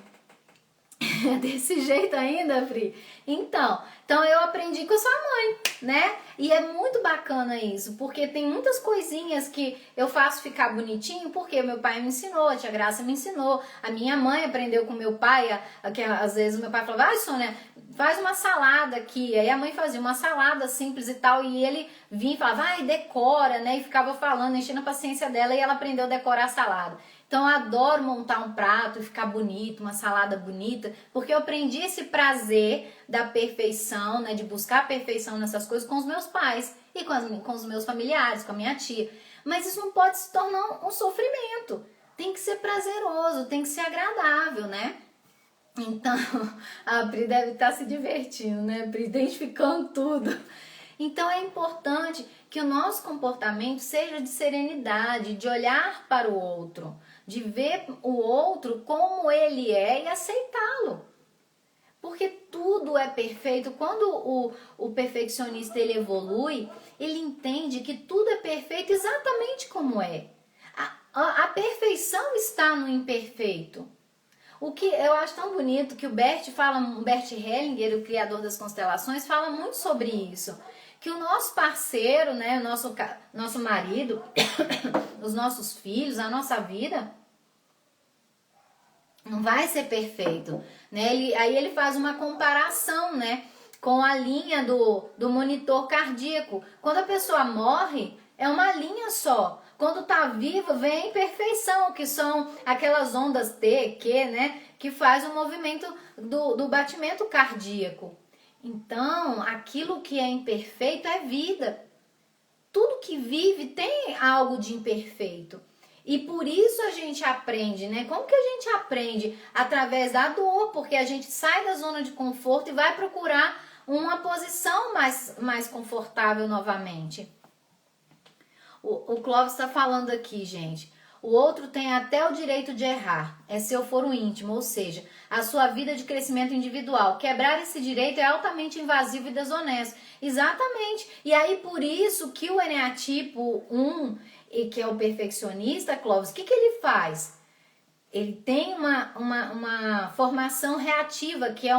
é desse jeito ainda, Pri? Então eu aprendi com a sua mãe, né? E é muito bacana isso, porque tem muitas coisinhas que eu faço ficar bonitinho, porque meu pai me ensinou, a tia Graça me ensinou, a minha mãe aprendeu com meu pai, que às vezes o meu pai falava, vai, Sônia, faz uma salada aqui. Aí a mãe fazia uma salada simples e tal, e ele vinha e falava, vai, decora, né? E ficava falando, enchendo a paciência dela, e ela aprendeu a decorar a salada. Então eu adoro montar um prato e ficar bonito, uma salada bonita, porque eu aprendi esse prazer da perfeição, né, de buscar a perfeição nessas coisas com os meus pais e com os meus familiares, com a minha tia. Mas isso não pode se tornar um sofrimento. Tem que ser prazeroso, tem que ser agradável, né? Então, a Pri deve estar se divertindo, né, Pri? Identificando tudo. Então é importante que o nosso comportamento seja de serenidade, de olhar para o outro, de ver o outro como ele é e aceitá-lo. Porque tudo é perfeito. Quando o perfeccionista ele evolui, ele entende que tudo é perfeito exatamente como é. A perfeição está no imperfeito. O que eu acho tão bonito que o Bert Hellinger, o criador das constelações, fala muito sobre isso. Que o nosso parceiro, né, o nosso marido, os nossos filhos, a nossa vida, não vai ser perfeito, né? Aí ele faz uma comparação, né, com a linha do monitor cardíaco. Quando a pessoa morre, é uma linha só. Quando tá vivo, vem a imperfeição, que são aquelas ondas T, Q, né, que faz o movimento do batimento cardíaco. Então, aquilo que é imperfeito é vida. Tudo que vive tem algo de imperfeito. E por isso a gente aprende, né? Como que a gente aprende? Através da dor, porque a gente sai da zona de conforto e vai procurar uma posição mais confortável novamente. O Clóvis está falando aqui, gente. O outro tem até o direito de errar, é seu foro íntimo, ou seja, a sua vida de crescimento individual. Quebrar esse direito é altamente invasivo e desonesto. Exatamente. E aí, por isso que o eneatipo 1, que é o perfeccionista, Clóvis, o que ele faz? Ele tem uma formação reativa, que é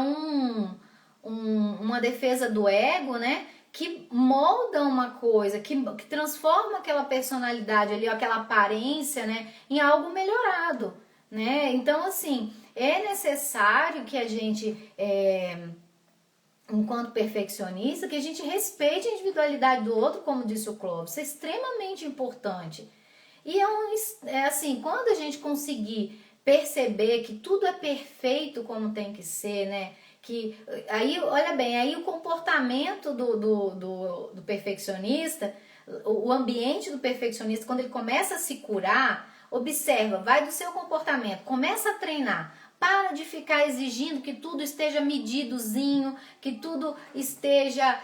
uma defesa do ego, né? Que molda uma coisa, que transforma aquela personalidade ali, aquela aparência, né, em algo melhorado, né? Então, assim, é necessário que a gente, enquanto perfeccionista, que a gente respeite a individualidade do outro, como disse o Clóvis, isso é extremamente importante. E assim, quando a gente conseguir perceber que tudo é perfeito como tem que ser, né? Que aí, olha bem, aí o comportamento do perfeccionista, o ambiente do perfeccionista, quando ele começa a se curar, observa, vai do seu comportamento, começa a treinar. Para de ficar exigindo que tudo esteja medidozinho, que tudo esteja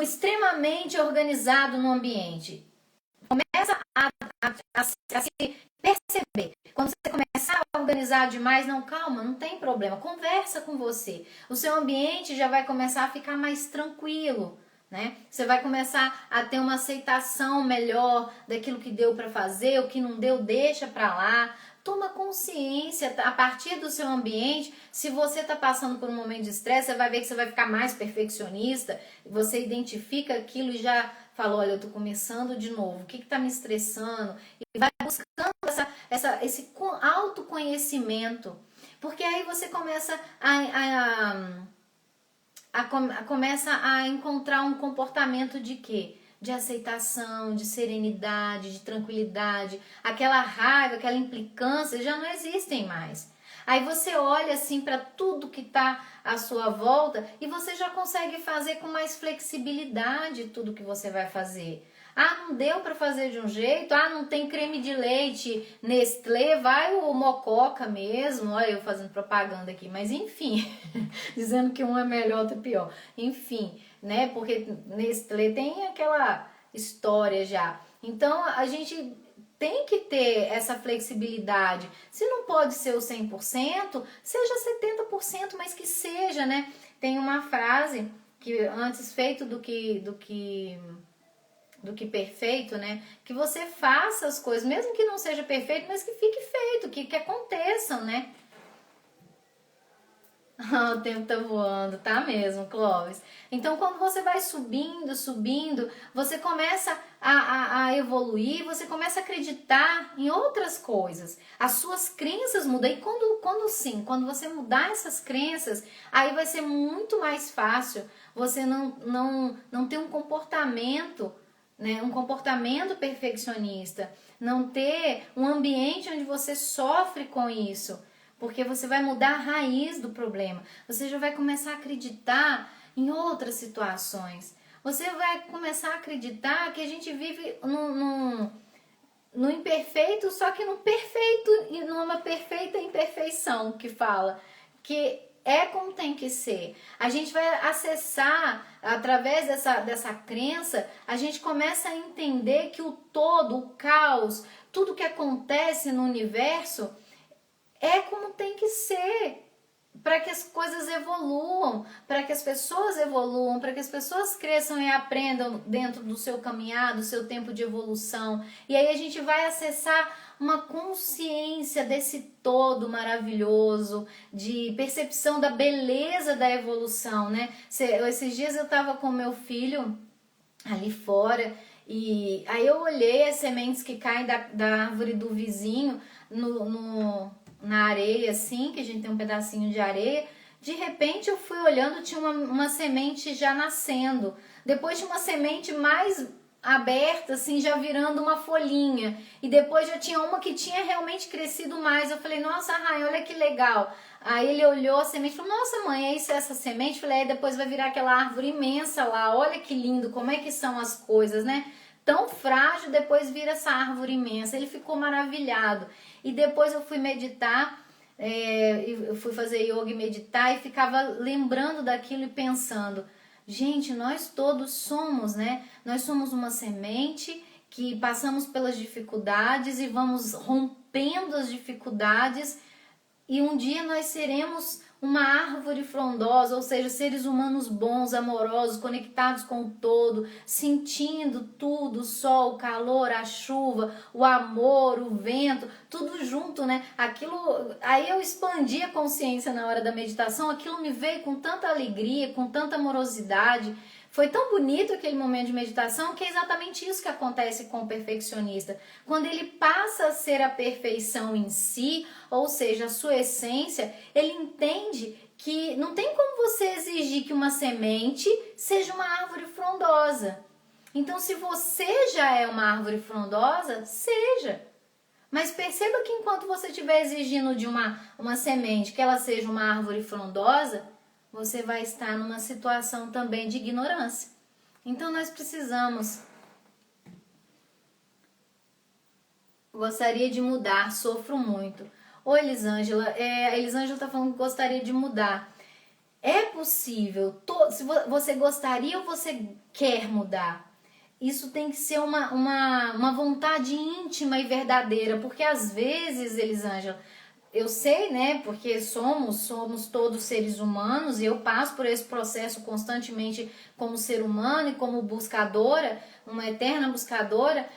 extremamente organizado no ambiente. Começa a se perceber. Quando você começar a organizar demais, não, calma, não tem problema. Conversa com você. O seu ambiente já vai começar a ficar mais tranquilo, né? Você vai começar a ter uma aceitação melhor daquilo que deu para fazer, o que não deu, deixa para lá. Toma consciência a partir do seu ambiente. Se você está passando por um momento de estresse, você vai ver que você vai ficar mais perfeccionista. Você identifica aquilo e já fala, olha, eu estou começando de novo. O que está me estressando? E vai buscando esse autoconhecimento. Porque aí você começa começa a encontrar um comportamento de quê? De aceitação, de serenidade, de tranquilidade. Aquela raiva, aquela implicância já não existem mais. Aí você olha assim para tudo que está à sua volta e você já consegue fazer com mais flexibilidade tudo que você vai fazer. Ah, não deu para fazer de um jeito, ah, não tem creme de leite Nestlé, vai o Mococa mesmo, olha eu fazendo propaganda aqui, mas enfim, dizendo que um é melhor, outro é pior, enfim, né, porque Nestlé tem aquela história já, então a gente tem que ter essa flexibilidade, se não pode ser o 100%, seja 70%, mas que seja, né, tem uma frase que antes feito do que perfeito, né? Que você faça as coisas, mesmo que não seja perfeito, mas que fique feito, que aconteçam, né? O tempo tá voando, tá mesmo, Clóvis. Então, quando você vai subindo, você começa a evoluir, você começa a acreditar em outras coisas. As suas crenças mudam. E quando você mudar essas crenças, aí vai ser muito mais fácil você não ter um comportamento, né, um comportamento perfeccionista, não ter um ambiente onde você sofre com isso, porque você vai mudar a raiz do problema, você já vai começar a acreditar em outras situações, você vai começar a acreditar que a gente vive no imperfeito, só que no perfeito e numa perfeita imperfeição que fala, que é como tem que ser. A gente vai acessar, através dessa crença, a gente começa a entender que o todo, o caos, tudo que acontece no universo é como tem que ser. Para que as coisas evoluam, para que as pessoas evoluam, para que as pessoas cresçam e aprendam dentro do seu caminhar, do seu tempo de evolução. E aí a gente vai acessar uma consciência desse todo maravilhoso, de percepção da beleza da evolução, né? Esses dias eu estava com meu filho ali fora e aí eu olhei as sementes que caem da árvore do vizinho na areia, assim, que a gente tem um pedacinho de areia. De repente eu fui olhando, tinha uma semente já nascendo. Depois tinha uma semente mais aberta, assim, já virando uma folhinha. E depois já tinha uma que tinha realmente crescido mais. Eu falei, nossa, Raia, olha que legal. Aí ele olhou a semente e falou, nossa mãe, é isso essa semente? Eu falei, aí depois vai virar aquela árvore imensa lá. Olha que lindo, como é que são as coisas, né? Tão frágil, depois vira essa árvore imensa. Ele ficou maravilhado. E depois eu fui meditar, eu fui fazer yoga e meditar e ficava lembrando daquilo e pensando, gente, nós todos somos, né? Nós somos uma semente que passamos pelas dificuldades e vamos rompendo as dificuldades e um dia nós seremos uma árvore frondosa, ou seja, seres humanos bons, amorosos, conectados com o todo, sentindo tudo, o sol, o calor, a chuva, o amor, o vento, tudo junto, né? Aquilo, aí eu expandi a consciência na hora da meditação, aquilo me veio com tanta alegria, com tanta amorosidade. Foi tão bonito aquele momento de meditação que é exatamente isso que acontece com o perfeccionista. Quando ele passa a ser a perfeição em si, ou seja, a sua essência, ele entende que não tem como você exigir que uma semente seja uma árvore frondosa. Então, se você já é uma árvore frondosa, seja. Mas perceba que enquanto você estiver exigindo de uma semente que ela seja uma árvore frondosa, você vai estar numa situação também de ignorância. Então nós precisamos. Gostaria de mudar, sofro muito. Oi, Elisângela. A Elisângela está falando que gostaria de mudar. É possível. Se você gostaria ou você quer mudar? Isso tem que ser uma vontade íntima e verdadeira. Porque às vezes, Elisângela, eu sei, né, porque somos todos seres humanos e eu passo por esse processo constantemente como ser humano e como buscadora, uma eterna buscadora.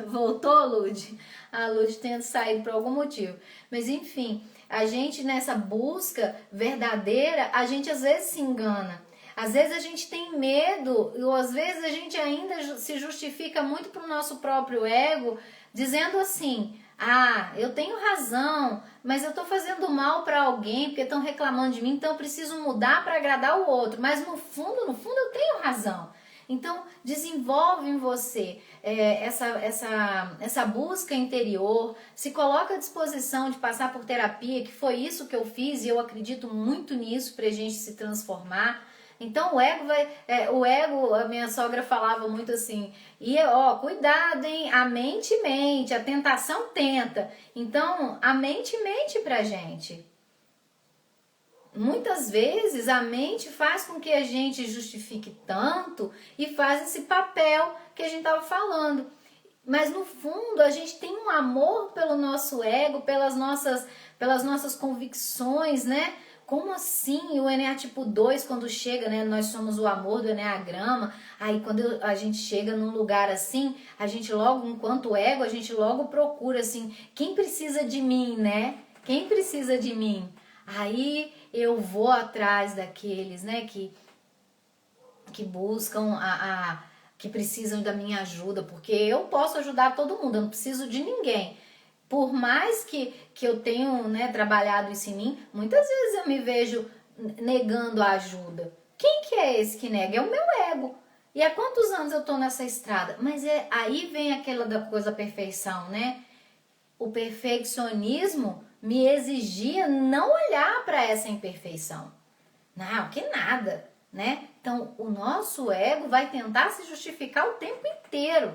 Voltou, Lud? A Lud tem saído por algum motivo. Mas enfim, a gente nessa busca verdadeira, a gente às vezes se engana. Às vezes a gente tem medo, ou às vezes a gente ainda se justifica muito para o nosso próprio ego, dizendo assim, Ah, eu tenho razão, mas eu estou fazendo mal para alguém porque estão reclamando de mim, então eu preciso mudar para agradar o outro. Mas no fundo eu tenho razão. Então, desenvolve em você essa busca interior, se coloca à disposição de passar por terapia, que foi isso que eu fiz e eu acredito muito nisso para a gente se transformar. Então o ego, a minha sogra falava muito assim, e ó, cuidado, hein, a mente mente, a tentação tenta. Então a mente mente pra gente. Muitas vezes a mente faz com que a gente justifique tanto e faz esse papel que a gente estava falando. Mas no fundo a gente tem um amor pelo nosso ego, pelas nossas convicções, né? Como assim o Eneatipo tipo 2, quando chega, né? Nós somos o amor do Eneagrama. Aí quando a gente chega num lugar assim, a gente logo, enquanto ego, a gente logo procura assim, quem precisa de mim, né? Quem precisa de mim? Aí eu vou atrás daqueles, né, que buscam que precisam da minha ajuda, porque eu posso ajudar todo mundo, eu não preciso de ninguém. Por mais que eu tenho, né, trabalhado isso em mim, muitas vezes eu me vejo negando a ajuda. Quem que é esse que nega? É o meu ego. E há quantos anos eu tô nessa estrada? Mas aí vem aquela da coisa da perfeição, né? O perfeccionismo me exigia não olhar para essa imperfeição. Não, que nada, né? Então, o nosso ego vai tentar se justificar o tempo inteiro.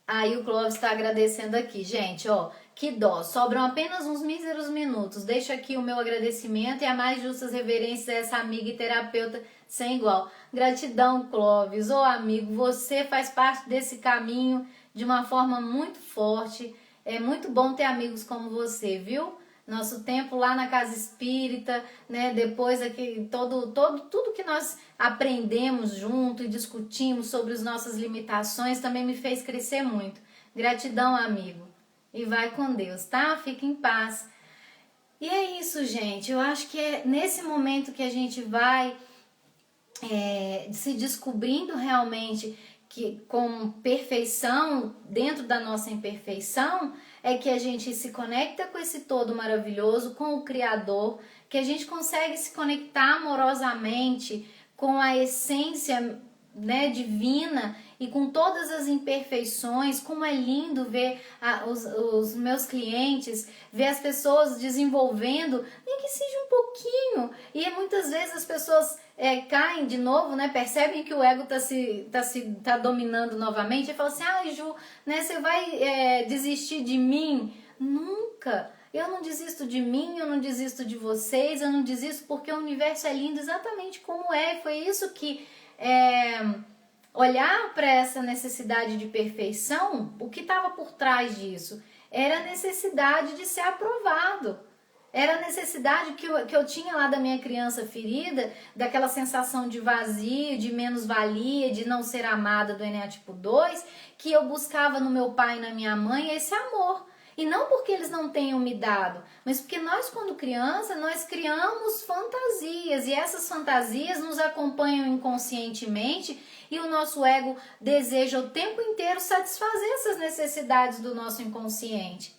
Aí o Clóvis está agradecendo aqui. Gente, ó, que dó. Sobram apenas uns míseros minutos. Deixo aqui o meu agradecimento e a mais justas reverências a essa amiga e terapeuta sem igual. Gratidão, Clóvis. Ô, amigo, você faz parte desse caminho de uma forma muito forte. É muito bom ter amigos como você, viu? Nosso tempo lá na casa espírita, né? Depois aqui tudo que nós aprendemos junto e discutimos sobre as nossas limitações também me fez crescer muito. Gratidão, amigo. E vai com Deus, tá? Fique em paz. E é isso, gente. Eu acho que é nesse momento que a gente vai se descobrindo realmente que com perfeição dentro da nossa imperfeição é que a gente se conecta com esse todo maravilhoso, com o Criador, que a gente consegue se conectar amorosamente com a essência, né, divina e com todas as imperfeições. Como é lindo ver os meus clientes, ver as pessoas desenvolvendo, nem que seja um pouquinho. E muitas vezes as pessoas caem de novo, né? Percebem que o ego tá dominando novamente e falam assim, Ju, né, você vai desistir de mim? Nunca! Eu não desisto de mim, eu não desisto de vocês, eu não desisto porque o universo é lindo exatamente como é. Foi isso que olhar para essa necessidade de perfeição, o que estava por trás disso? Era a necessidade de ser aprovado. Era a necessidade que eu tinha lá da minha criança ferida, daquela sensação de vazio, de menos-valia, de não ser amada do Eneatipo 2, que eu buscava no meu pai e na minha mãe esse amor. E não porque eles não tenham me dado, mas porque nós, quando criança, nós criamos fantasias. E essas fantasias nos acompanham inconscientemente e o nosso ego deseja o tempo inteiro satisfazer essas necessidades do nosso inconsciente.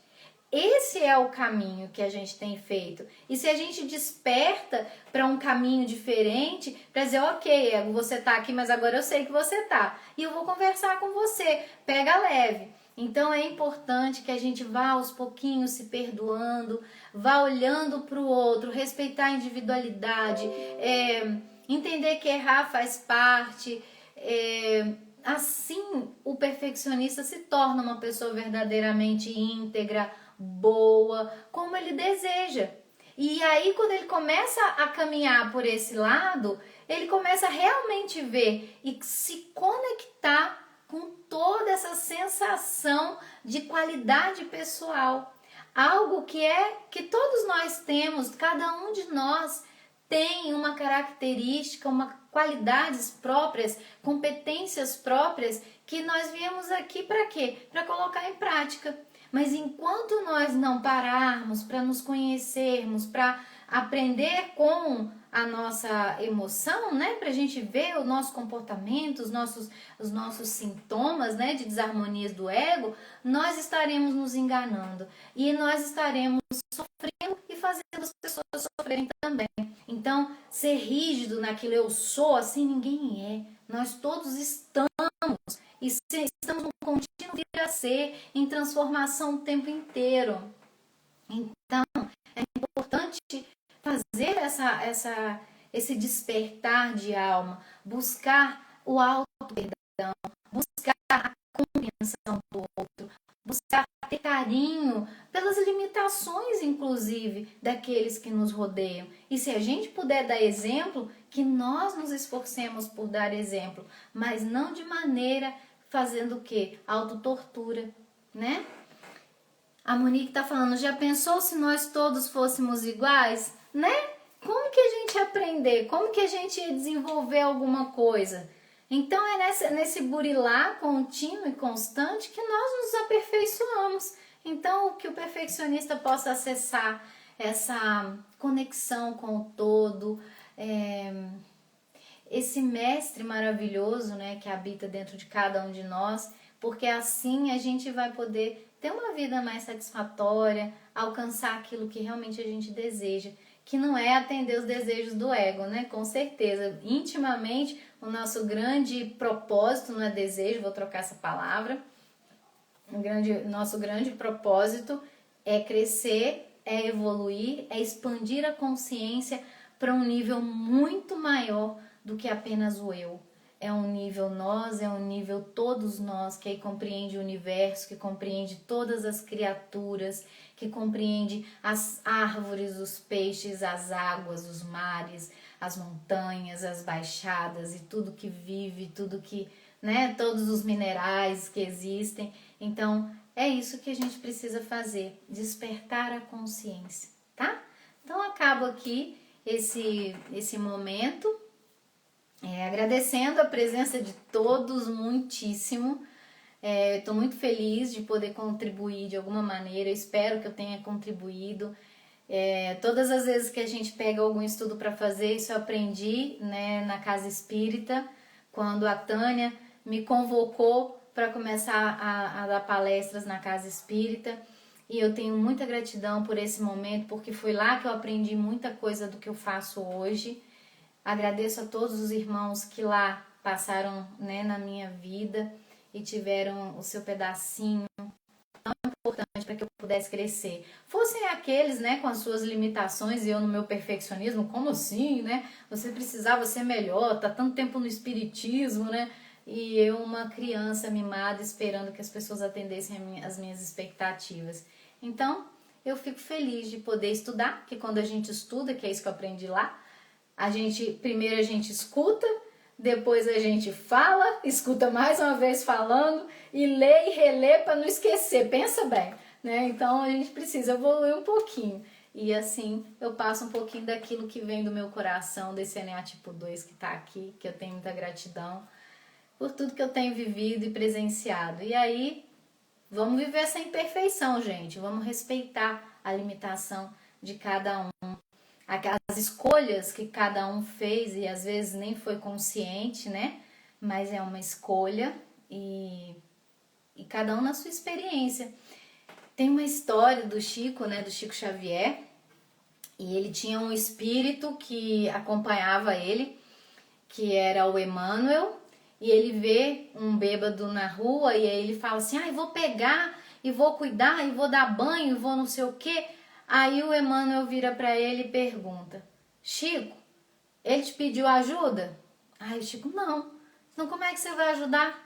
Esse é o caminho que a gente tem feito. E se a gente desperta para um caminho diferente, para dizer, ok, ego, você tá aqui, mas agora eu sei que você tá. E eu vou conversar com você, pega leve. Então é importante que a gente vá aos pouquinhos se perdoando, vá olhando para o outro, respeitar a individualidade, entender que errar faz parte. Assim o perfeccionista se torna uma pessoa verdadeiramente íntegra, boa, como ele deseja. E aí quando ele começa a caminhar por esse lado, ele começa a realmente ver e se conectar com toda essa sensação de qualidade pessoal. Algo que todos nós temos, cada um de nós tem uma característica, qualidades próprias, competências próprias que nós viemos aqui para quê? Para colocar em prática. Mas enquanto nós não pararmos para nos conhecermos, para aprender com a nossa emoção, né? Pra gente ver o nosso comportamento, os nossos sintomas, né? De desarmonias do ego, nós estaremos nos enganando e nós estaremos sofrendo e fazendo as pessoas sofrerem também. Então, ser rígido naquilo eu sou, assim ninguém é. Nós todos estamos e estamos num contínuo vir a ser, em transformação o tempo inteiro. Então, é importante fazer esse despertar de alma, buscar o auto-perdão, buscar a compreensão do outro, buscar ter carinho pelas limitações, inclusive, daqueles que nos rodeiam. E se a gente puder dar exemplo, que nós nos esforcemos por dar exemplo, mas não de maneira fazendo o quê? Autotortura, né? A Monique tá falando, já pensou se nós todos fôssemos iguais? Né? Como que a gente ia aprender? Como que a gente ia desenvolver alguma coisa? Então é nesse burilar contínuo e constante que nós nos aperfeiçoamos. Então que o perfeccionista possa acessar essa conexão com o todo, esse mestre maravilhoso, né, que habita dentro de cada um de nós, porque assim a gente vai poder ter uma vida mais satisfatória, alcançar aquilo que realmente a gente deseja, que não é atender os desejos do ego, né? Com certeza, intimamente, o nosso grande propósito não é desejo, vou trocar essa palavra, nosso grande propósito é crescer, é evoluir, é expandir a consciência para um nível muito maior do que apenas o eu. É um nível nós, é um nível todos nós, que aí compreende o universo, que compreende todas as criaturas, que compreende as árvores, os peixes, as águas, os mares, as montanhas, as baixadas e tudo que vive, tudo que, né, todos os minerais que existem. Então, é isso que a gente precisa fazer, despertar a consciência, tá? Então, acabo aqui esse momento, agradecendo a presença de todos muitíssimo. Estou muito feliz de poder contribuir de alguma maneira, espero que eu tenha contribuído. Todas as vezes que a gente pega algum estudo para fazer, isso eu aprendi, né, na Casa Espírita, quando a Tânia me convocou para começar a dar palestras na Casa Espírita. E eu tenho muita gratidão por esse momento, porque foi lá que eu aprendi muita coisa do que eu faço hoje. Agradeço a todos os irmãos que lá passaram, né, na minha vida e tiveram o seu pedacinho tão importante para que eu pudesse crescer. Fossem aqueles, né, com as suas limitações e eu no meu perfeccionismo, como assim, né? Você precisava ser melhor, tá tanto tempo no espiritismo, né? E eu, uma criança mimada, esperando que as pessoas atendessem as minhas expectativas. Então, eu fico feliz de poder estudar, que quando a gente estuda, que é isso que eu aprendi lá, primeiro a gente escuta, depois a gente fala, escuta mais uma vez falando e lê e relê para não esquecer, pensa bem, né? Então a gente precisa evoluir um pouquinho. E assim eu passo um pouquinho daquilo que vem do meu coração, desse ENEA tipo 2 que está aqui, que eu tenho muita gratidão por tudo que eu tenho vivido e presenciado. E aí, vamos viver essa imperfeição, gente. Vamos respeitar a limitação de cada um. As escolhas que cada um fez e às vezes nem foi consciente, né? Mas é uma escolha e cada um na sua experiência. Tem uma história do Chico, né? Do Chico Xavier, e ele tinha um espírito que acompanhava ele, que era o Emmanuel, e ele vê um bêbado na rua e aí ele fala assim, eu vou pegar e vou cuidar e vou dar banho e vou não sei o quê. Aí o Emmanuel vira para ele e pergunta, Chico, ele te pediu ajuda? Aí o Chico, não. Então como é que você vai ajudar?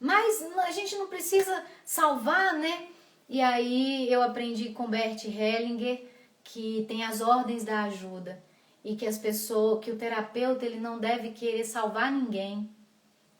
Mas a gente não precisa salvar, né? E aí eu aprendi com Bert Hellinger que tem as ordens da ajuda e que que o terapeuta ele não deve querer salvar ninguém.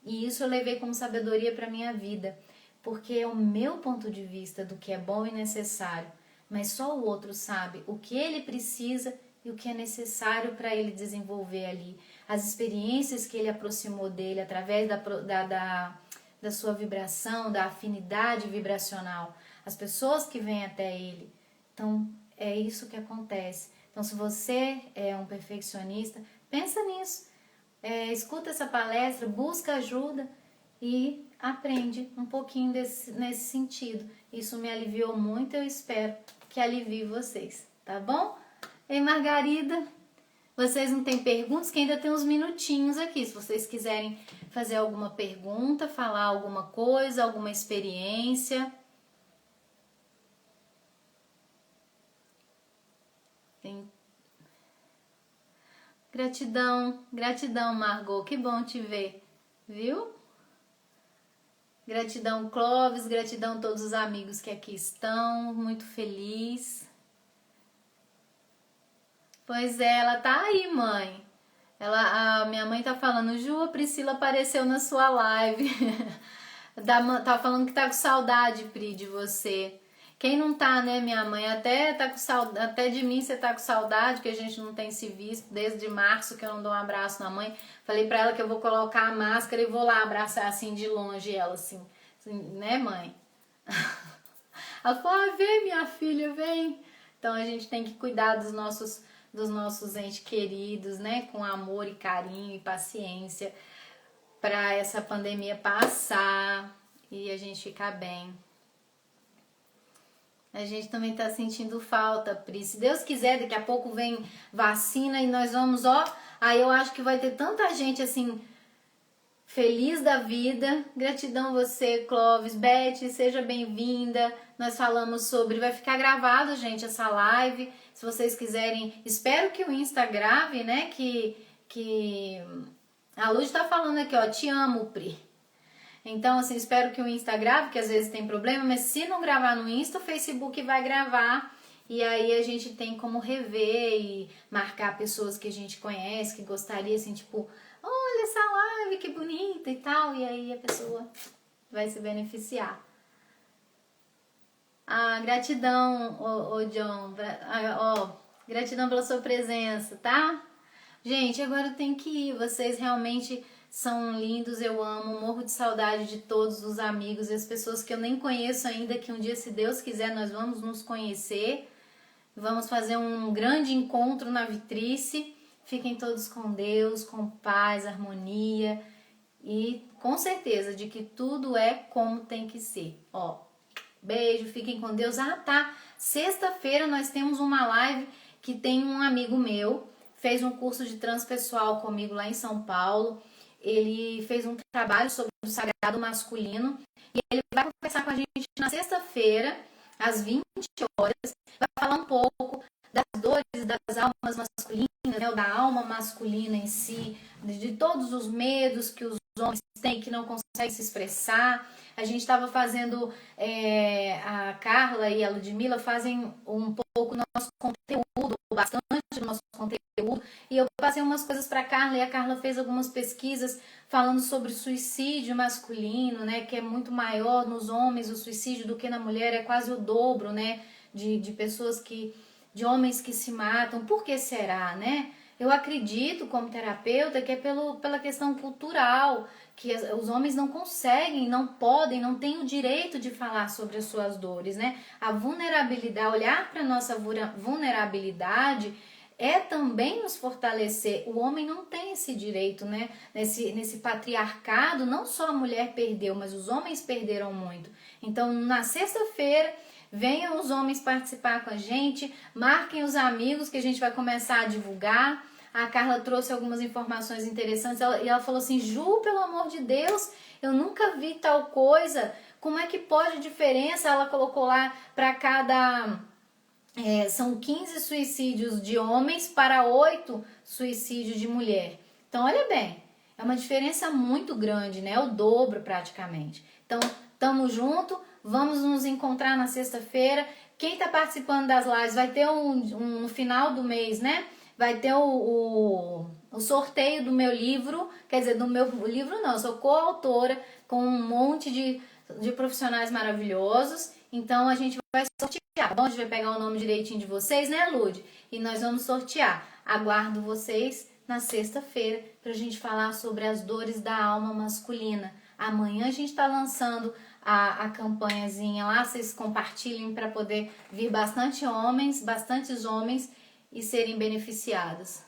E isso eu levei como sabedoria para minha vida, porque é o meu ponto de vista do que é bom e necessário. Mas só o outro sabe o que ele precisa e o que é necessário para ele desenvolver ali. As experiências que ele aproximou dele através da sua vibração, da afinidade vibracional. As pessoas que vêm até ele. Então, é isso que acontece. Então, se você é um perfeccionista, pensa nisso. Escuta essa palestra, busca ajuda e aprende um pouquinho nesse sentido. Isso me aliviou muito, eu espero que alivie vocês, tá bom? Ei, Margarida, vocês não têm perguntas? Que ainda tem uns minutinhos aqui, se vocês quiserem fazer alguma pergunta, falar alguma coisa, alguma experiência. Gratidão, Margot, que bom te ver, viu? Gratidão, Clóvis, gratidão a todos os amigos que aqui estão, muito feliz. Pois é, ela tá aí, mãe. A minha mãe tá falando, Ju, a Priscila apareceu na sua live. Tá falando que tá com saudade, Pri, de você. Quem não tá, né, minha mãe? Até tá com saudade, até de mim você tá com saudade, que a gente não tem se visto desde março, que eu não dou um abraço na mãe. Falei pra ela que eu vou colocar a máscara e vou lá abraçar assim de longe ela, assim né, mãe? Ela falou, vem minha filha, vem. Então a gente tem que cuidar dos nossos entes queridos, né, com amor e carinho e paciência, para essa pandemia passar e a gente ficar bem. A gente também tá sentindo falta, Pri. Se Deus quiser, daqui a pouco vem vacina e nós vamos, aí eu acho que vai ter tanta gente assim, feliz da vida. Gratidão você, Clóvis. Beth, seja bem-vinda. Nós falamos sobre, vai ficar gravado, gente, essa live. Se vocês quiserem, espero que o Insta grave, né, que a Luz tá falando aqui, te amo, Pri. Então, assim, espero que o Insta grave, que às vezes tem problema, mas se não gravar no Insta, o Facebook vai gravar e aí a gente tem como rever e marcar pessoas que a gente conhece, que gostaria, assim, tipo, olha essa live, que bonita e tal, e aí a pessoa vai se beneficiar. Gratidão, John, gratidão pela sua presença, tá? Gente, agora eu tenho que ir, vocês realmente são lindos, eu amo, morro de saudade de todos os amigos e as pessoas que eu nem conheço ainda, que um dia, se Deus quiser, nós vamos nos conhecer. Vamos fazer um grande encontro na Vitrice. Fiquem todos com Deus, com paz, harmonia e com certeza de que tudo é como tem que ser. Beijo, fiquem com Deus. Sexta-feira nós temos uma live que tem um amigo meu, fez um curso de transpessoal comigo lá em São Paulo. Ele fez um trabalho sobre o sagrado masculino e ele vai conversar com a gente na sexta-feira, às 20 horas, vai falar um pouco das dores das almas masculinas, né, da alma masculina em si, de todos os medos que os homens têm, que não conseguem se expressar. A gente estava fazendo, a Carla e a Ludmilla fazem um pouco do nosso conteúdo, bastante do nosso conteúdo, e eu passei umas coisas para a Carla, e a Carla fez algumas pesquisas falando sobre suicídio masculino, né, que é muito maior nos homens o suicídio do que na mulher, é quase o dobro, né, de pessoas de homens que se matam. Por que será, né? Eu acredito, como terapeuta, que é pela questão cultural, que os homens não conseguem, não podem, não têm o direito de falar sobre as suas dores, né? A vulnerabilidade, olhar para a nossa vulnerabilidade é também nos fortalecer. O homem não tem esse direito, né? Nesse patriarcado, não só a mulher perdeu, mas os homens perderam muito. Então, na sexta-feira, venham os homens participar com a gente, marquem os amigos que a gente vai começar a divulgar. A Carla trouxe algumas informações interessantes e ela falou assim, Ju, pelo amor de Deus, eu nunca vi tal coisa, como é que pode diferença? Ela colocou lá para cada... são 15 suicídios de homens para 8 suicídios de mulher. Então, olha bem, é uma diferença muito grande, né? O dobro praticamente. Então, tamo junto, vamos nos encontrar na sexta-feira. Quem tá participando das lives vai ter no final do mês, né? Vai ter o sorteio do meu livro, quer dizer, do meu livro não, eu sou coautora com um monte de profissionais maravilhosos. Então a gente vai sortear, tá bom? A gente vai pegar o nome direitinho de vocês, né, Lud? E nós vamos sortear. Aguardo vocês na sexta-feira pra gente falar sobre as dores da alma masculina. Amanhã a gente tá lançando a campanhazinha lá, vocês compartilhem para poder vir bastantes homens e serem beneficiadas.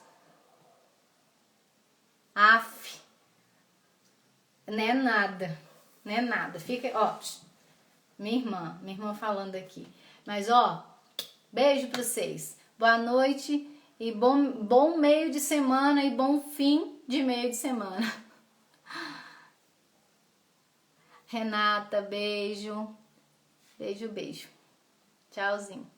Aff, não é nada, não é nada. Fica, ó, minha irmã falando aqui. Mas, ó, beijo pra vocês. Boa noite e bom meio de semana e bom fim de meio de semana. Renata, beijo. Beijo, beijo. Tchauzinho.